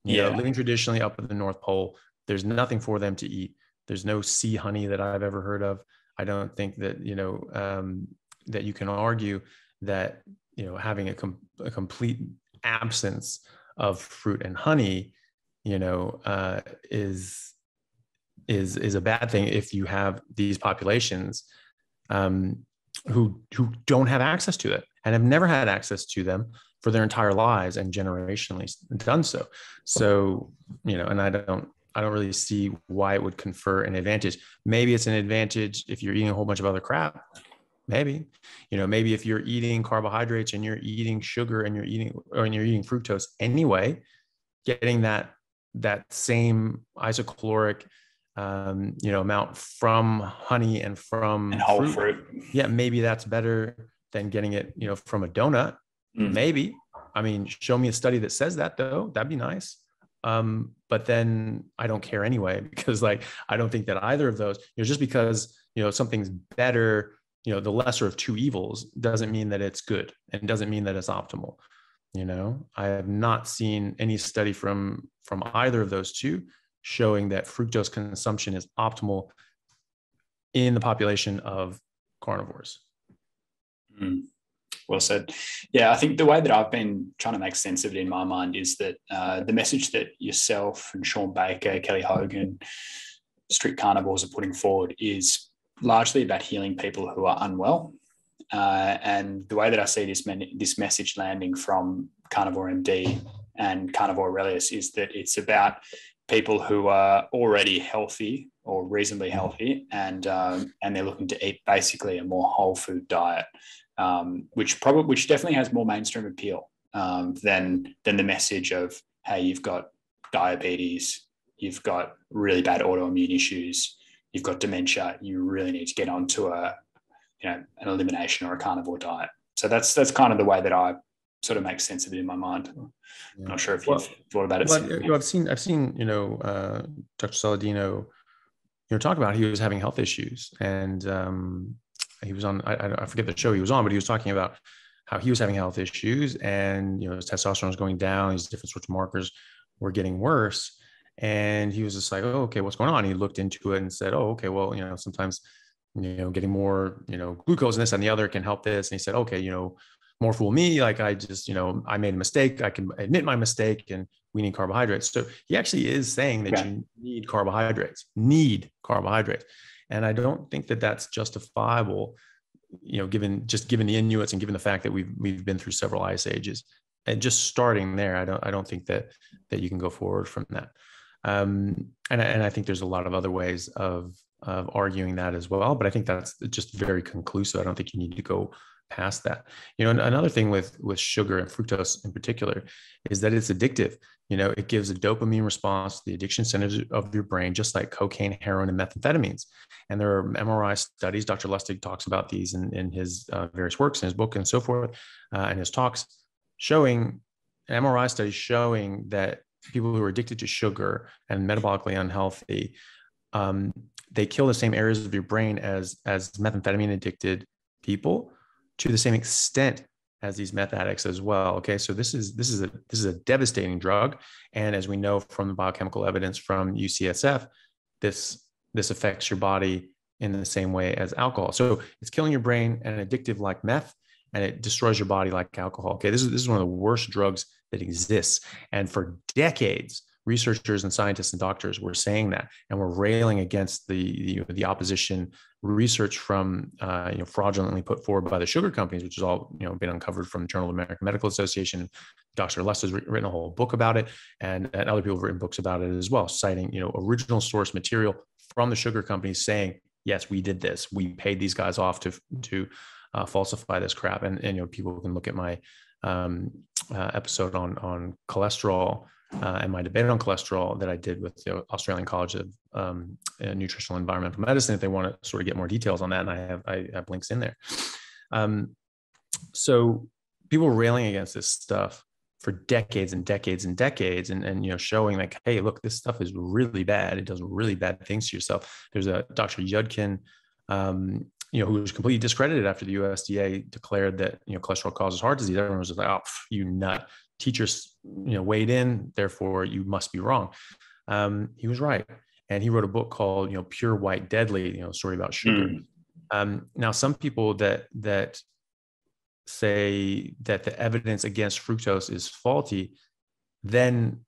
Living traditionally up at the North Pole, there's nothing for them to eat. There's no sea honey that I've ever heard of. I don't think that that you can argue that having a complete absence of fruit and honey is a bad thing if you have these populations who don't have access to it and have never had access to them for their entire lives and generationally done so. So and I don't really see why it would confer an advantage. Maybe it's an advantage if you're eating a whole bunch of other crap. Maybe, maybe if you're eating carbohydrates and you're eating sugar and you're eating fructose anyway, getting that same isocaloric, amount from honey and from whole fruit. Yeah, maybe that's better than getting it, from a donut. Maybe. I mean, show me a study that says that, though. That'd be nice. But then I don't care anyway, because I don't think that either of those, just because, something's better, the lesser of two evils doesn't mean that it's good and doesn't mean that it's optimal. I have not seen any study from either of those two showing that fructose consumption is optimal in the population of carnivores. Well said. Yeah, I think the way that I've been trying to make sense of it in my mind is that the message that yourself and Sean Baker, Kelly Hogan, strict carnivores are putting forward is largely about healing people who are unwell. And the way that I see this message landing from CarnivoreMD and Carnivore Aurelius is that it's about people who are already healthy or reasonably healthy, and they're looking to eat basically a more whole food diet, which definitely has more mainstream appeal than the message of, hey, you've got diabetes, you've got really bad autoimmune issues, you've got dementia, you really need to get onto an elimination or a carnivore diet. So that's kind of the way that I sort of make sense of it in my mind. I'm not sure if you've thought about it. I've seen Dr. Saladino, talk about he was having health issues, and he was on, I forget the show he was on, but he was talking about how he was having health issues, and his testosterone was going down, these different sorts of markers were getting worse, and he was just like, oh, okay, what's going on? He looked into it and said, oh, okay, well, sometimes getting more glucose and this and the other can help this, and he said, okay, more fool me, like I just I made a mistake, I can admit my mistake, and we need carbohydrates. So he actually is saying that you need carbohydrates, and I don't think that that's justifiable, given the Inuits and given the fact that we've been through several ice ages, and just starting there, I don't think that you can go forward from that. And I think there's a lot of other ways of arguing that as well, but I think that's just very conclusive. I don't think you need to go past that. Another thing with sugar and fructose in particular is that it's addictive. It gives a dopamine response to the addiction centers of your brain, just like cocaine, heroin, and methamphetamines. And there are MRI studies. Dr. Lustig talks about these in his various works, in his book and so forth, and his talks, showing MRI studies showing that people who are addicted to sugar and metabolically unhealthy, they kill the same areas of your brain as methamphetamine addicted people, to the same extent as these meth addicts as well. Okay, so this is a devastating drug, and as we know from the biochemical evidence from UCSF, this affects your body in the same way as alcohol. So it's killing your brain and addictive like meth, and it destroys your body like alcohol. Okay, this is one of the worst drugs that exists, and for decades, researchers and scientists and doctors were saying that, and were railing against the opposition research from fraudulently put forward by the sugar companies, which has all been uncovered from Journal of American Medical Association. Dr. Lester's written a whole book about it, and other people have written books about it as well, citing original source material from the sugar companies saying, yes, we did this, we paid these guys off to falsify this crap. And people can look at my episode on cholesterol and my debate on cholesterol that I did with the Australian College of Nutritional and Environmental Medicine, if they want to sort of get more details on that. And I have links in there. So people were railing against this stuff for decades and decades and decades, and showing like, hey, look, this stuff is really bad. It does really bad things to yourself. There's a Dr. Yudkin, who was completely discredited after the USDA declared that cholesterol causes heart disease. Everyone was just like, oh, you nut. Teachers weighed in, therefore you must be wrong. He was right, and he wrote a book called Pure White Deadly, story about sugar. Now some people that say that the evidence against fructose is faulty then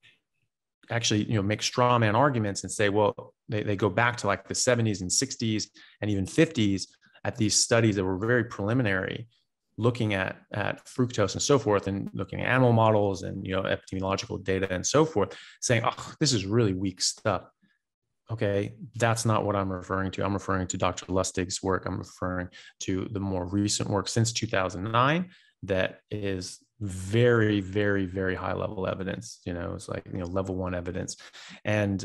actually make straw man arguments and say, well, they go back to like the 70s and 60s and even 50s at these studies that were very preliminary, looking at fructose and so forth, and looking at animal models and epidemiological data and so forth, saying, oh, this is really weak stuff. Okay, that's not what I'm referring to. I'm referring to Dr. Lustig's work. I'm referring to the more recent work since 2009 that is very, very, very high level evidence. It's like level 1 evidence, and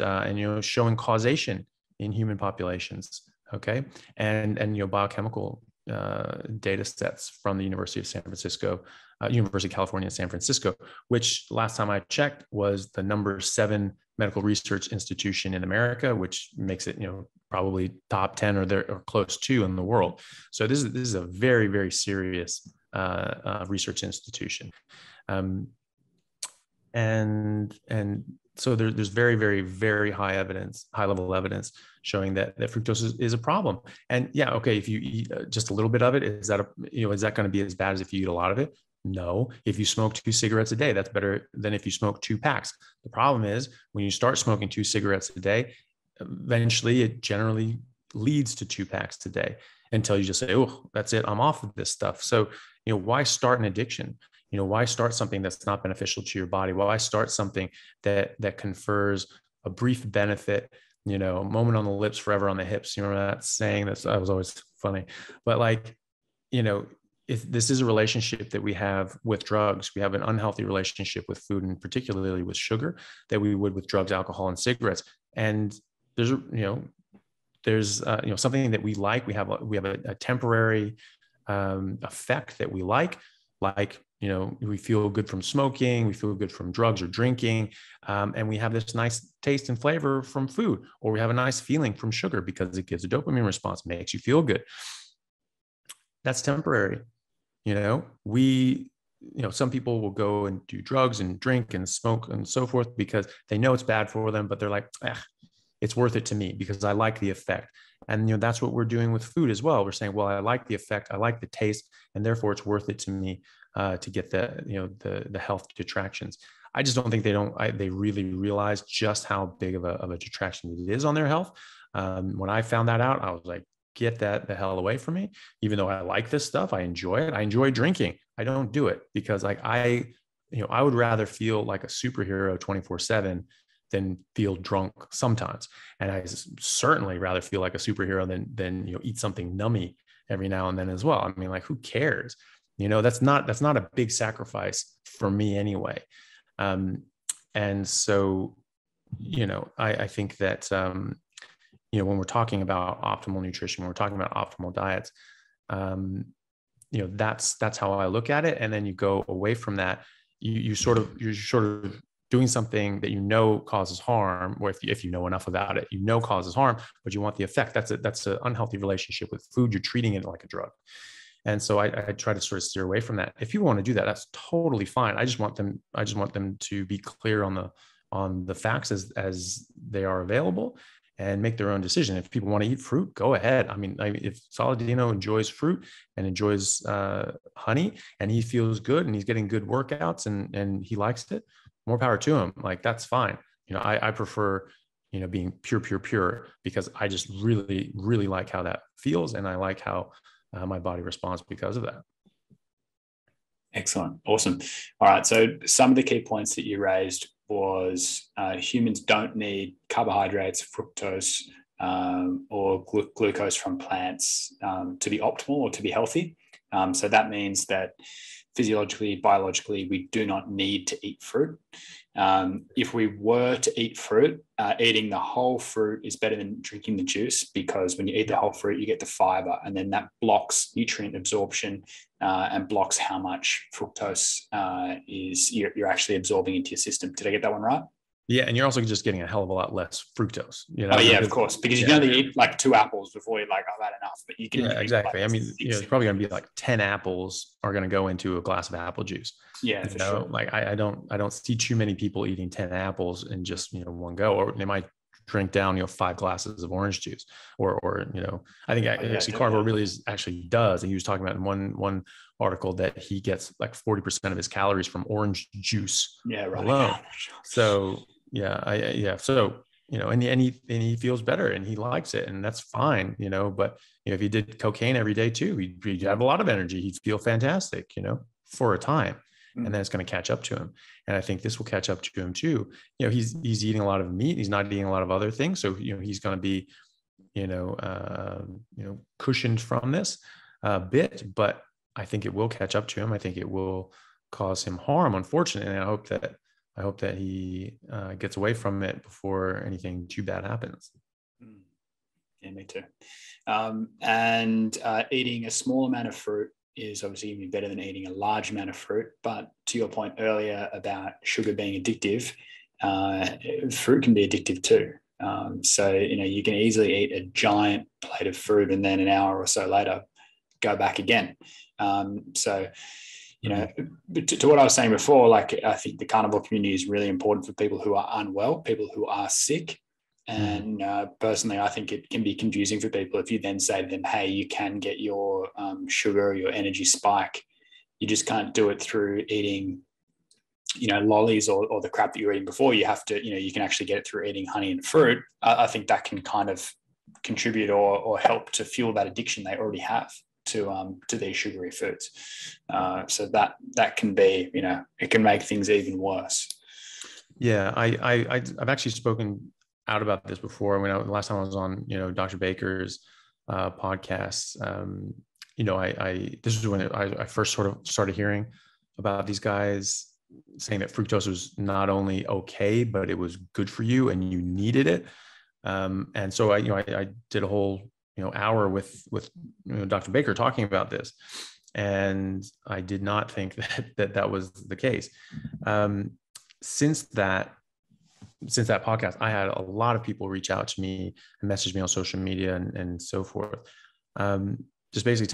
showing causation in human populations. Okay, and biochemical data sets from the University of San Francisco, University of California, San Francisco, which last time I checked was the number 7 medical research institution in America, which makes it, probably top 10 or close to in the world. So this is a very, very serious research institution. And so there's very, very, very high level evidence showing that fructose is a problem. And yeah, okay, if you eat just a little bit of it, is that going to be as bad as if you eat a lot of it? No. If you smoke 2 cigarettes a day, that's better than if you smoke 2 packs. The problem is when you start smoking 2 cigarettes a day, eventually it generally leads to 2 packs a day until you just say, oh, that's it, I'm off of this stuff. So, why start an addiction? Why start something that's not beneficial to your body? Why start something that confers a brief benefit, a moment on the lips, forever on the hips? You remember that saying? That was always funny. But if this is a relationship that we have with drugs, we have an unhealthy relationship with food, and particularly with sugar, that we would with drugs, alcohol, and cigarettes. And there's something that we like. We have a temporary effect that we like, we feel good from smoking, we feel good from drugs or drinking, and we have this nice taste and flavor from food, or we have a nice feeling from sugar because it gives a dopamine response, makes you feel good. That's temporary. Some people will go and do drugs and drink and smoke and so forth because they know it's bad for them, but they're like, it's worth it to me because I like the effect. And that's what we're doing with food as well. We're saying, well, I like the effect, I like the taste, and therefore it's worth it to me to get the health detractions. I just don't think they really realize just how big of a detraction it is on their health. When I found that out, I was like, get that the hell away from me. Even though I like this stuff, I enjoy it. I enjoy drinking. I don't do it because I would rather feel like a superhero 24/7 than feel drunk sometimes. And I certainly rather feel like a superhero than eat something nummy every now and then as well. I mean, like, who cares? That's not a big sacrifice for me anyway. And so, I think that, when we're talking about optimal nutrition, when we're talking about optimal diets, that's how I look at it. And then you go away from that, you're sort of doing something that causes harm, or if you know enough about it, causes harm, but you want the effect. That's an unhealthy relationship with food. You're treating it like a drug. And so I try to sort of steer away from that. If you want to do that, that's totally fine. I just want them to be clear on the facts as they are available and make their own decision. If people want to eat fruit, go ahead. I mean, if Saladino enjoys fruit and enjoys honey and he feels good and he's getting good workouts and he likes it, more power to him. Like, that's fine. I prefer, being pure because I just really, really like how that feels. And I like how my body responds because of that. Excellent. Awesome. All right. So some of the key points that you raised was humans don't need carbohydrates, fructose, or glucose from plants to be optimal or to be healthy. So that means that physiologically, biologically, we do not need to eat fruit. If we were to eat fruit, eating the whole fruit is better than drinking the juice, because when you eat the whole fruit, you get the fiber, and then that blocks nutrient absorption and blocks how much fructose you're actually absorbing into your system. Did I get that one right? Yeah, and you're also just getting a hell of a lot less fructose. Oh yeah, of course, because you can only eat like 2 apples before you're like, I've had enough. But you can. Yeah, exactly. Like, I mean, it's probably going to be like 10 apples are going to go into a glass of apple juice. Yeah, for sure. Like I don't see too many people eating 10 apples in just one go, or they might drink down 5 glasses of orange juice, or I think actually Carnivore Aurelius actually does, and he was talking about in one article that he gets like 40% of his calories from orange juice alone. So so and he feels better and he likes it, and that's fine, but if he did cocaine every day too, he'd have a lot of energy, he'd feel fantastic, for a time. And then it's going to catch up to him. And I think this will catch up to him too. He's eating a lot of meat. He's not eating a lot of other things. So, he's going to be, cushioned from this a bit, but I think it will catch up to him. I think it will cause him harm, unfortunately. And I hope that he gets away from it before anything too bad happens. Yeah, me too. And eating a small amount of fruit is obviously going to be better than eating a large amount of fruit. But to your point earlier about sugar being addictive, fruit can be addictive too. So, you can easily eat a giant plate of fruit and then an hour or so later go back again. To what I was saying before, like, I think the carnivore community is really important for people who are unwell, people who are sick. And personally, I think it can be confusing for people if you then say to them, hey, you can get your sugar or your energy spike. You just can't do it through eating, lollies or the crap that you were eating before. You have to, you can actually get it through eating honey and fruit. I think that can kind of contribute or help to fuel that addiction they already have to these sugary foods. So that can be, it can make things even worse. Yeah, I've actually spoken out about this before. The last time I was on, Dr. Baker's podcast, this is when I first sort of started hearing about these guys saying that fructose was not only okay, but it was good for you and you needed it. And so I did a whole, hour with Dr. Baker talking about this. And I did not think that was the case. Since that podcast, I had a lot of people reach out to me and message me on social media and so forth. Just basically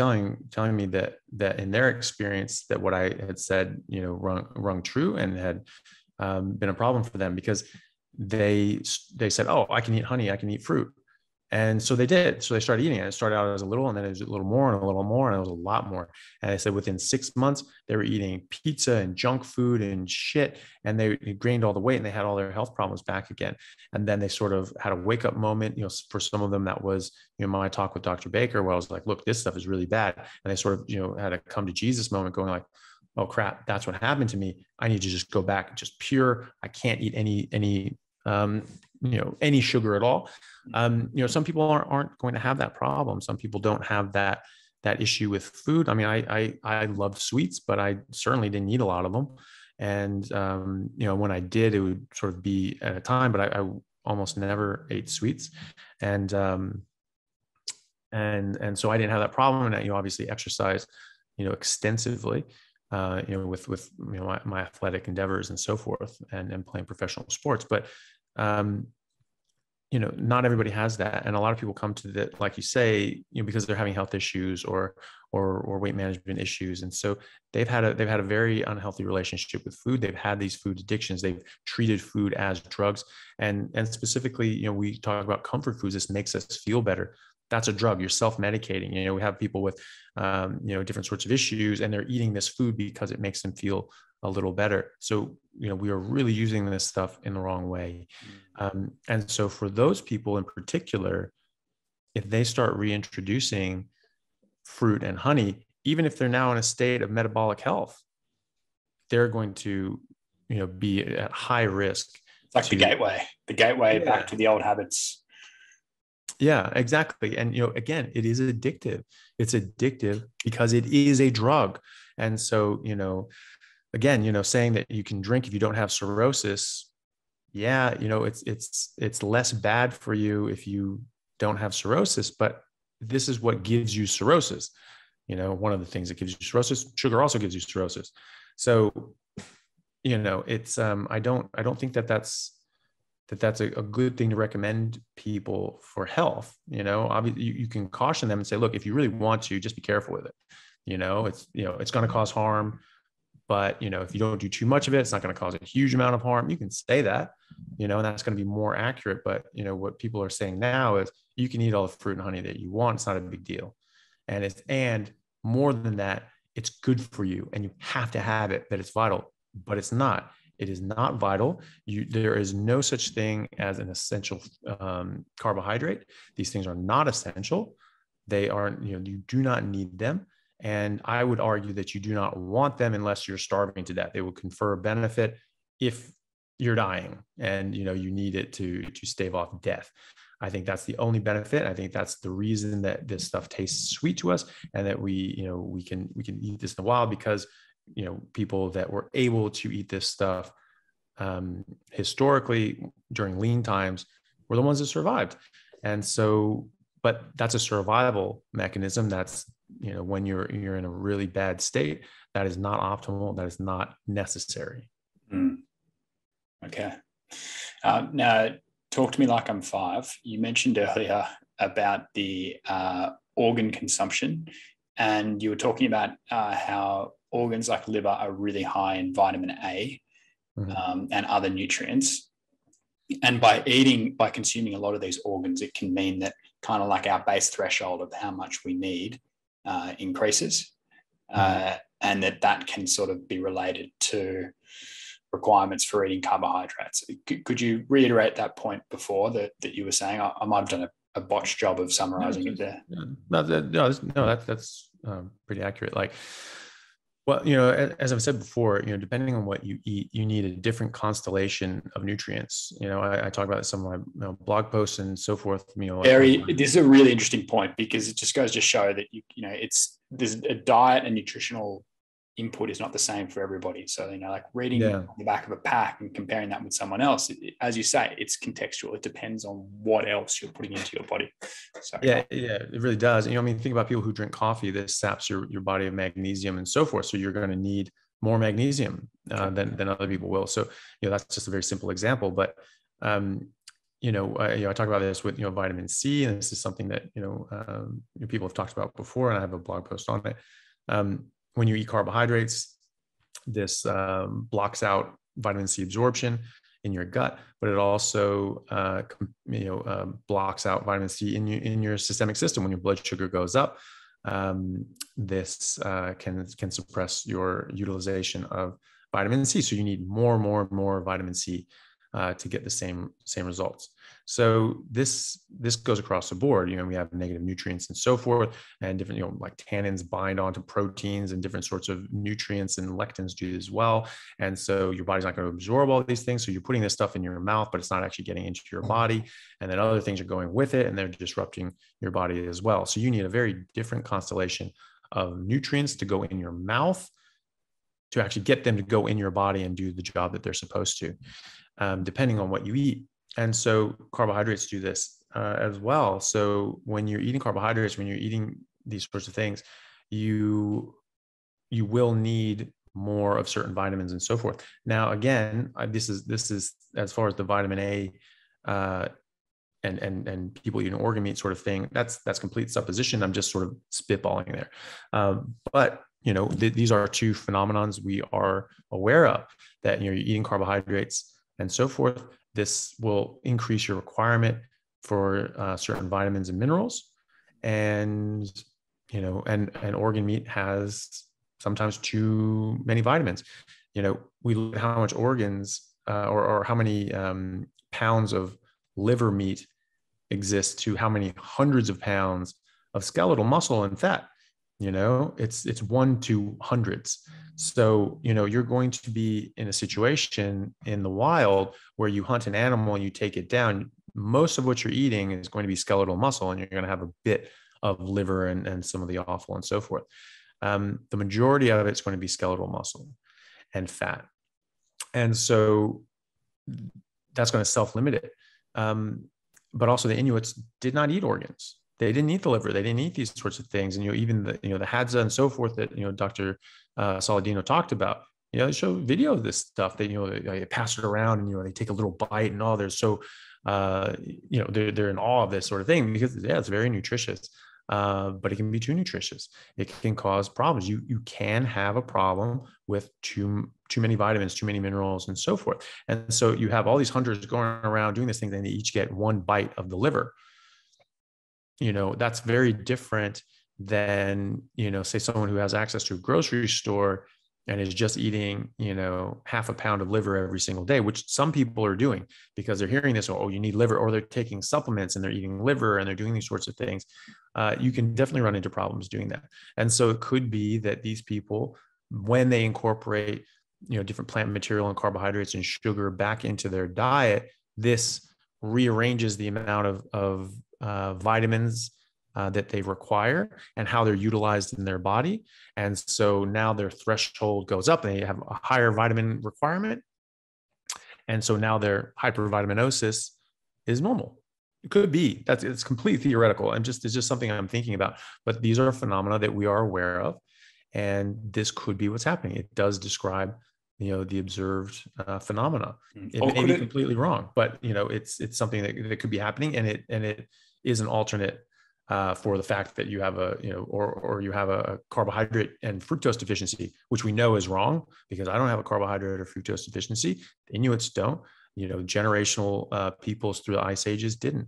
telling me that in their experience, that what I had said, rung true and had been a problem for them, because they said, oh, I can eat honey, I can eat fruit. And so they did. So they started eating it. It started out as a little, and then it was a little more and a little more, and it was a lot more. And they said within 6 months, they were eating pizza and junk food and shit, and they gained all the weight and they had all their health problems back again. And then they sort of had a wake up moment. For some of them, that was, my talk with Dr. Baker, where I was like, look, this stuff is really bad. And they sort of, had a come to Jesus moment, going like, oh crap, that's what happened to me. I need to just go back, just pure. I can't eat any sugar at all. Some people aren't going to have that problem. Some people don't have that issue with food. I mean, I loved sweets, but I certainly didn't eat a lot of them. And, when I did, it would sort of be at a time, but I almost never ate sweets. And so I didn't have that problem. And obviously exercise, extensively, with my athletic endeavors and so forth, and playing professional sports. But, not everybody has that. And a lot of people come to that, like you say, because they're having health issues or weight management issues. And so they've had a very unhealthy relationship with food. They've had these food addictions. They've treated food as drugs. And specifically, we talk about comfort foods. This makes us feel better. That's a drug. You're self-medicating. We have people with, different sorts of issues, and they're eating this food because it makes them feel a little better. So, we are really using this stuff in the wrong way. And so for those people in particular, if they start reintroducing fruit and honey, even if they're now in a state of metabolic health, they're going to, be at high risk. It's like the gateway back to the old habits. Yeah, exactly. And, again, it is addictive. It's addictive because it is a drug. And so, again, saying that you can drink if you don't have cirrhosis. Yeah. It's less bad for you if you don't have cirrhosis, but this is what gives you cirrhosis. One of the things that gives you cirrhosis, sugar also gives you cirrhosis. So, it's, I don't think that's a good thing to recommend people for health. Obviously you can caution them and say, look, if you really want to, just be careful with it. It's going to cause harm, but if you don't do too much of it, it's not going to cause a huge amount of harm. You can say that, and that's going to be more accurate. But what people are saying now is you can eat all the fruit and honey that you want. It's not a big deal. And more than that, it's good for you and you have to have it, that it's vital, but it's not. It is not vital. There is no such thing as an essential carbohydrate. These things are not essential. They aren't, you do not need them. And I would argue that you do not want them unless you're starving to death. They will confer a benefit if you're dying and, you need it to stave off death. I think that's the only benefit. I think that's the reason that this stuff tastes sweet to us, and that we can eat this in the wild, because people that were able to eat this stuff historically during lean times were the ones that survived. And so, but that's a survival mechanism. That's, when you're in a really bad state, that is not optimal. That is not necessary. Okay. Now, talk to me like I'm 5. You mentioned earlier about the organ consumption, and you were talking about how organs like liver are really high in vitamin A and other nutrients. And by consuming a lot of these organs, it can mean that kind of like our base threshold of how much we need increases, and that can sort of be related to requirements for eating carbohydrates. Could you reiterate that point before that you were saying? I might have done a botched job of summarizing it there. No, that's pretty accurate. Like, well, as I've said before, depending on what you eat, you need a different constellation of nutrients. I talk about some of my blog posts and so forth. This is a really interesting point, because it just goes to show that there's a diet and nutritional input is not the same for everybody. So, like reading on the back of a pack and comparing that with someone else, as you say, it's contextual. It depends on what else you're putting into your body. So yeah, it really does. Think about people who drink coffee. This saps your body of magnesium and so forth. So you're going to need more magnesium than other people will. So, that's just a very simple example. But I talk about this with vitamin C, and this is something that people have talked about before, and I have a blog post on it. When you eat carbohydrates, this blocks out vitamin C absorption in your gut, but it also blocks out vitamin C in your systemic system. When your blood sugar goes up, this can suppress your utilization of vitamin C. So you need more vitamin C to get the same results. So this goes across the board. We have negative nutrients and so forth, and different, like tannins bind onto proteins, and different sorts of nutrients and lectins do as well. And so your body's not going to absorb all these things. So you're putting this stuff in your mouth, but it's not actually getting into your body. And then other things are going with it, and they're disrupting your body as well. So you need a very different constellation of nutrients to go in your mouth to actually get them to go in your body and do the job that they're supposed to, depending on what you eat. And so carbohydrates do this as well. So when you're eating carbohydrates, when you're eating these sorts of things, you will need more of certain vitamins and so forth. Now, again, this is as far as the vitamin A and people eating organ meat sort of thing. That's complete supposition. I'm just sort of spitballing there. But these are two phenomenons we are aware of, that you're eating carbohydrates and so forth. This will increase your requirement for certain vitamins and minerals, and organ meat has sometimes too many vitamins. We look at how much organs or how many pounds of liver meat exist to how many hundreds of pounds of skeletal muscle and fat. It's 1 to hundreds. So, you're going to be in a situation in the wild where you hunt an animal and you take it down. Most of what you're eating is going to be skeletal muscle, and you're going to have a bit of liver and some of the offal and so forth. The majority of it's going to be skeletal muscle and fat. And so that's going to self-limit it. But also the Inuits did not eat organs. They didn't eat the liver. They didn't eat these sorts of things. And, even the Hadza and so forth that, Dr. Saladino talked about, they show video of this stuff. They pass it around and, they take a little bite and all. They're so, they're in awe of this sort of thing because, it's very nutritious, but it can be too nutritious. It can cause problems. You can have a problem with too many vitamins, too many minerals and so forth. And so you have all these hunters going around doing this thing, and they each get one bite of the liver. That's very different than, say someone who has access to a grocery store and is just eating, half a pound of liver every single day, which some people are doing because they're hearing this, you need liver, or they're taking supplements and they're eating liver and they're doing these sorts of things. You can definitely run into problems doing that. And so it could be that these people, when they incorporate, different plant material and carbohydrates and sugar back into their diet, this rearranges the amount of vitamins that they require and how they're utilized in their body. And so now their threshold goes up and they have a higher vitamin requirement. And so now their hypervitaminosis is normal. It could be. It's completely theoretical. It's just something I'm thinking about. But these are phenomena that we are aware of. And this could be what's happening. It does describe, the observed phenomena. It Or may be completely wrong, but it's something that could be happening, and it is an alternate for the fact that you have you have a carbohydrate and fructose deficiency, which we know is wrong, because I don't have a carbohydrate or fructose deficiency. The Inuits don't. Generational peoples through the ice ages didn't.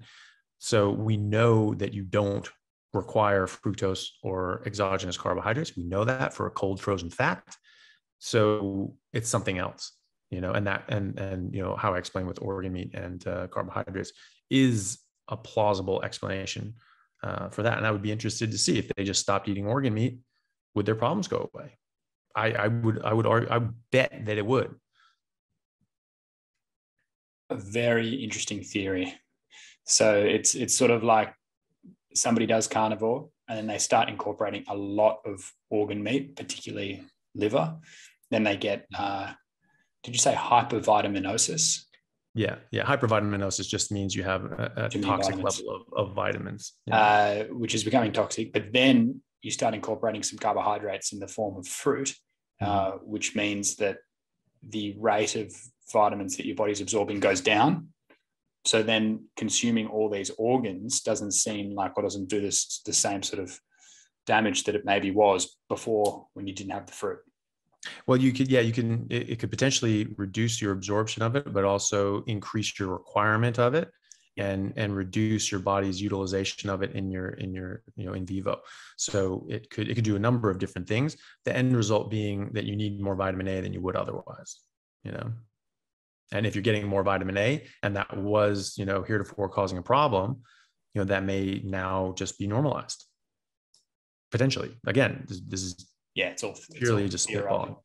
So we know that you don't require fructose or exogenous carbohydrates. We know that for a cold frozen fact. So it's something else, and how I explain with organ meat and carbohydrates is a plausible explanation for that. And I would be interested to see if they just stopped eating organ meat, would their problems go away? I would bet that it would. A very interesting theory. So it's sort of like somebody does carnivore and then they start incorporating a lot of organ meat, particularly liver. Then they get, did you say hypervitaminosis? Yeah. Hypervitaminosis just means you have a toxic level of vitamins, which is becoming toxic. But then you start incorporating some carbohydrates in the form of fruit, which means that the rate of vitamins that your body's absorbing goes down. So then consuming all these organs doesn't seem like, or doesn't do the same sort of damage that it maybe was before when you didn't have the fruit. Well, it could potentially reduce your absorption of it, but also increase your requirement of it and reduce your body's utilization of it in your in vivo. So it could do a number of different things. The end result being that you need more vitamin A than you would otherwise, And if you're getting more vitamin A and that was, heretofore causing a problem, that may now just be normalized. Potentially. Again, this is it's all purely just spitballing.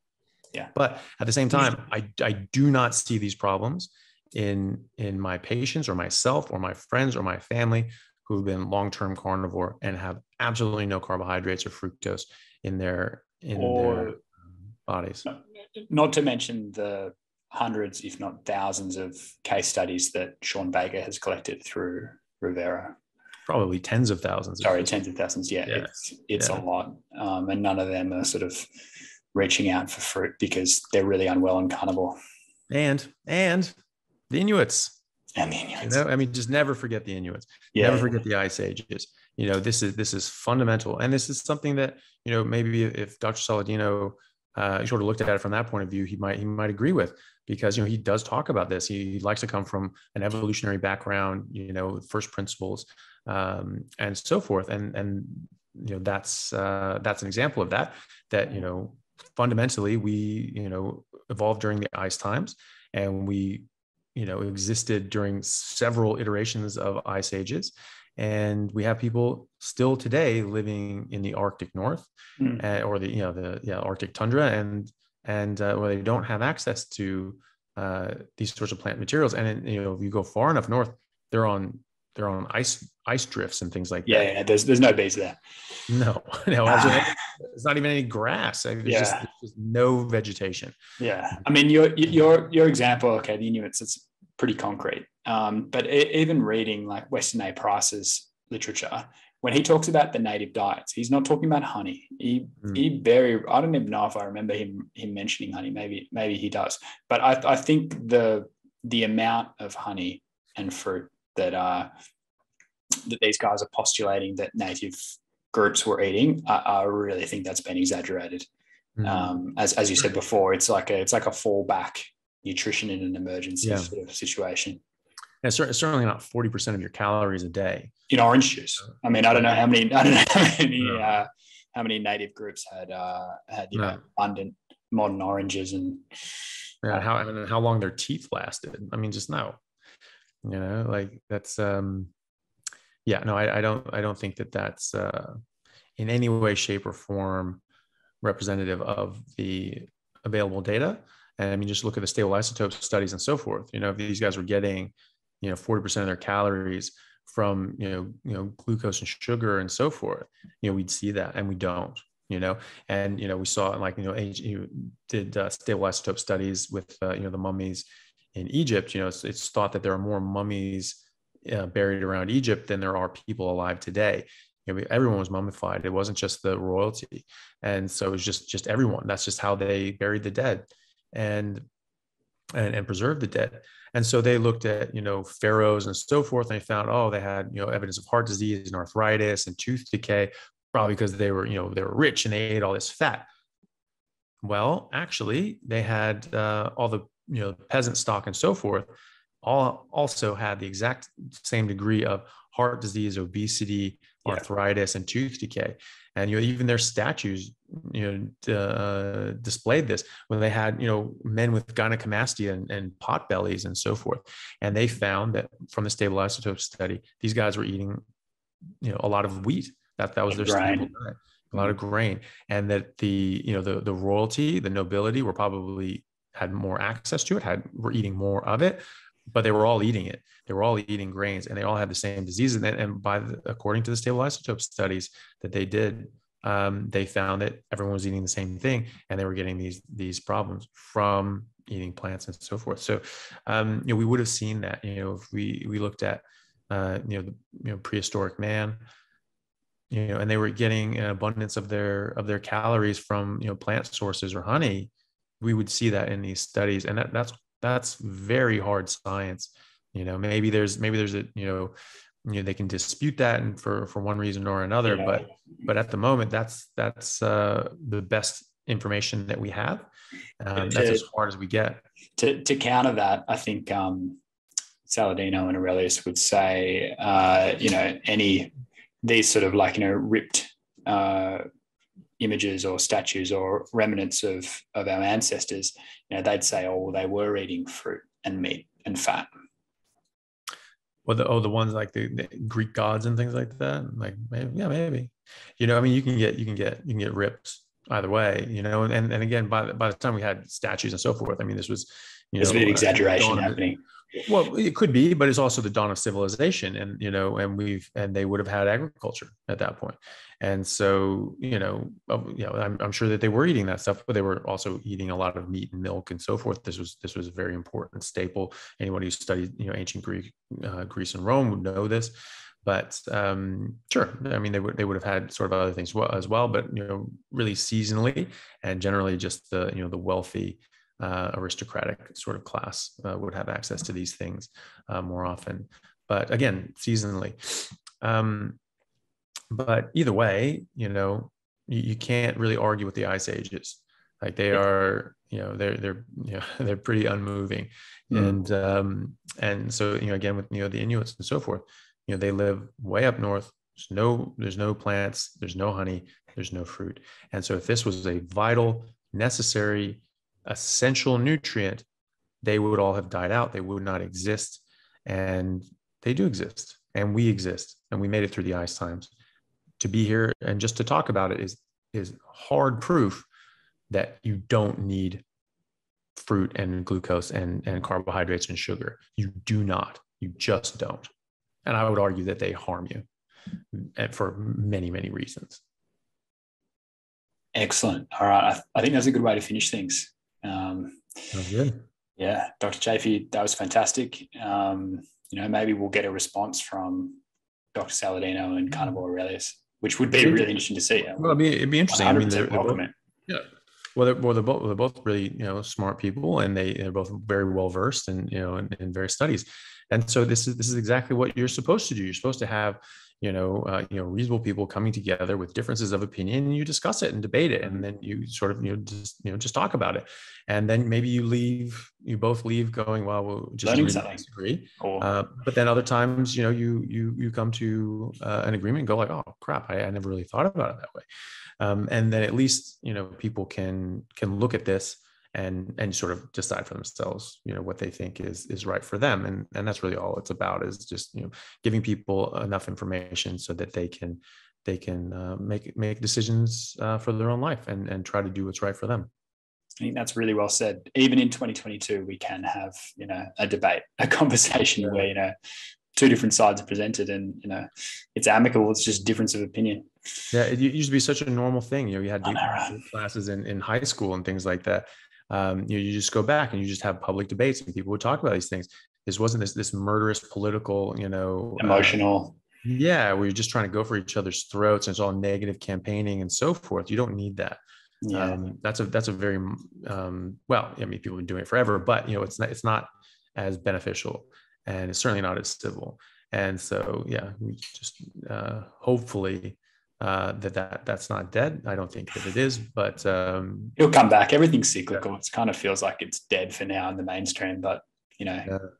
Yeah. But at the same time, I do not see these problems in my patients or myself or my friends or my family who have been long-term carnivore and have absolutely no carbohydrates or fructose in their bodies. Not to mention the hundreds, if not thousands, of case studies that Sean Baker has collected through Rivera. Probably tens of thousands. Tens of thousands. Yeah. It's a lot. And none of them are sort of reaching out for fruit because they're really unwell on carnivore. And the Inuits. And the Inuits. Just never forget the Inuits. Yeah. Never forget the ice ages. This is fundamental. And this is something that, maybe if Dr. Saladino sort of looked at it from that point of view, he might agree with, because he does talk about this. He likes to come from an evolutionary background, first principles, and so forth. And that's an example of that fundamentally we evolved during the ice times, and we existed during several iterations of ice ages. And we have people still today living in the Arctic North or the Arctic tundra, and where they don't have access to these sorts of plant materials. And if you go far enough north, they're on ice drifts and things like that. Yeah. There's no bees there. No. There's not even any grass. There's just no vegetation. Yeah. I mean, your example, okay, the Inuits, it's pretty concrete. But even reading like Weston A Price's literature, when he talks about the native diets, he's not talking about honey. I don't even know if I remember him mentioning honey. Maybe he does. But I think the amount of honey and fruit that these guys are postulating that native groups were eating, I really think that's been exaggerated. As you said before, it's like a fallback nutrition in an emergency sort of situation. And it's certainly not 40% of your calories a day in orange juice. I mean, I don't know how many native groups had abundant modern oranges and how long their teeth lasted. I mean, just no. Like that's I don't think that that's in any way, shape, or form representative of the available data. And I mean, just look at the stable isotope studies and so forth. If these guys were getting 40% of their calories from glucose and sugar and so forth, we'd see that, and we don't. And we saw did stable isotope studies with the mummies in Egypt. It's thought that there are more mummies buried around Egypt than there are people alive today. Everyone was mummified. It wasn't just the royalty, and so it was just everyone. That's just how they buried the dead. and preserve the dead. And so they looked at, pharaohs and so forth, and they found, they had, evidence of heart disease and arthritis and tooth decay, probably because they were rich and they ate all this fat. Well, actually, they had all the, peasant stock and so forth, all also had the exact same degree of heart disease, obesity, arthritis, and tooth decay. And even their statues, displayed this when they had, men with gynecomastia and pot bellies and so forth. And they found that from the stable isotope study, these guys were eating, a lot of wheat. That was their staple diet, a lot of grain, and that the royalty, the nobility were probably had more access to it, were eating more of it, but they were all eating it. They were all eating grains, and they all had the same diseases. And according to the stable isotope studies that they did, they found that everyone was eating the same thing, and they were getting these problems from eating plants and so forth. So, we would have seen that, if we looked at, prehistoric man, and they were getting an abundance of their calories from, plant sources or honey, we would see that in these studies. And that's very hard science. Maybe there's a, they can dispute that and for one reason or another, but at the moment, that's the best information that we have. That's as far as we get. To counter that, I think Saladino and Aurelius would say, these sort of ripped images or statues or remnants of our ancestors, they'd say, they were eating fruit and meat and fat. Well, the ones like the Greek gods and things like that, maybe. You can get ripped either way, and again, by the time we had statues and so forth, this was, there's a bit of exaggeration happening. Well, it could be, but it's also the dawn of civilization, and and they would have had agriculture at that point, and so I'm sure that they were eating that stuff, but they were also eating a lot of meat and milk and so forth. This was a very important staple. Anyone who studied ancient Greece and Rome would know this, but sure, they would have had sort of other things as well, but really seasonally, and generally just the wealthy. Aristocratic sort of class would have access to these things more often, but again, seasonally. But either way, you can't really argue with the ice ages. Like they are, they're pretty unmoving, and so again with the Inuits and so forth, they live way up north. There's no plants, there's no honey, there's no fruit, and so if this was a vital, necessary, essential nutrient, they would all have died out. They would not exist, and they do exist, and we exist, and we made it through the ice times. To be here and just to talk about it is hard proof that you don't need fruit and glucose and carbohydrates and sugar. You do not. You just don't. And I would argue that they harm you for many, many reasons. Excellent. All right. I think that's a good way to finish things. Sounds good. Yeah, Dr. Chaffee, that was fantastic. Maybe we'll get a response from Dr. Saladino and Carnivore Aurelius, which would be really interesting to see. Well, it'd be interesting. They're both, yeah. Well, they're both really smart people, and they're both very well versed in various studies. And so this is exactly what you're supposed to do. You're supposed to have reasonable people coming together with differences of opinion, and you discuss it and debate it, and then you sort of just talk about it, and then maybe you both leave going, well, we'll just disagree. But then other times, you come to an agreement and go like, oh crap, I never really thought about it that way, and then at least people can look at this and sort of decide for themselves, what they think is right for them. And that's really all it's about, is just, giving people enough information so that they can make decisions for their own life and try to do what's right for them. I think that's really well said. Even in 2022, we can have, a debate, a conversation where, two different sides are presented, and, it's amicable. It's just difference of opinion. Yeah. It used to be such a normal thing. You had classes in high school and things like that. You just go back and you just have public debates, and people would talk about these things. This wasn't this murderous political, emotional. Where you're just trying to go for each other's throats, and it's all negative campaigning and so forth. You don't need that. That's a very, well, I mean, people have been doing it forever, but, it's not as beneficial, and it's certainly not as civil. And so, yeah, we just, hopefully, that's not dead. I don't think that it is, but it'll come back. Everything's cyclical. It kind of feels like it's dead for now in the mainstream, but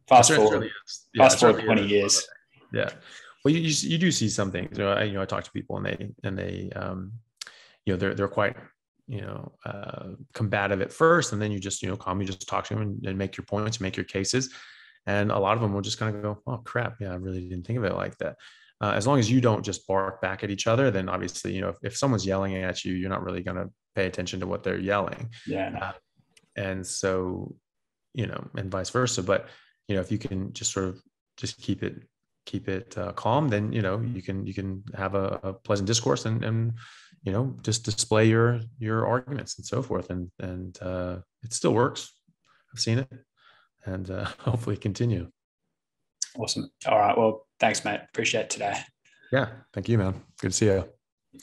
fast forward 20 years. Yeah. Well, you do see some things. I talk to people, and they they're quite combative at first, and then you just calmly just talk to them and make your points, make your cases, and a lot of them will just kind of go, oh crap, yeah, I really didn't think of it like that. As long as you don't just bark back at each other, then obviously, if someone's yelling at you, you're not really going to pay attention to what they're yelling. And so, and vice versa. But, if you can just sort of just keep it calm, then, you can have a pleasant discourse and just display your arguments and so forth. And it still works. I've seen it, and hopefully continue. Awesome. All right. Well, thanks, mate. Appreciate it today. Yeah. Thank you, man. Good to see you.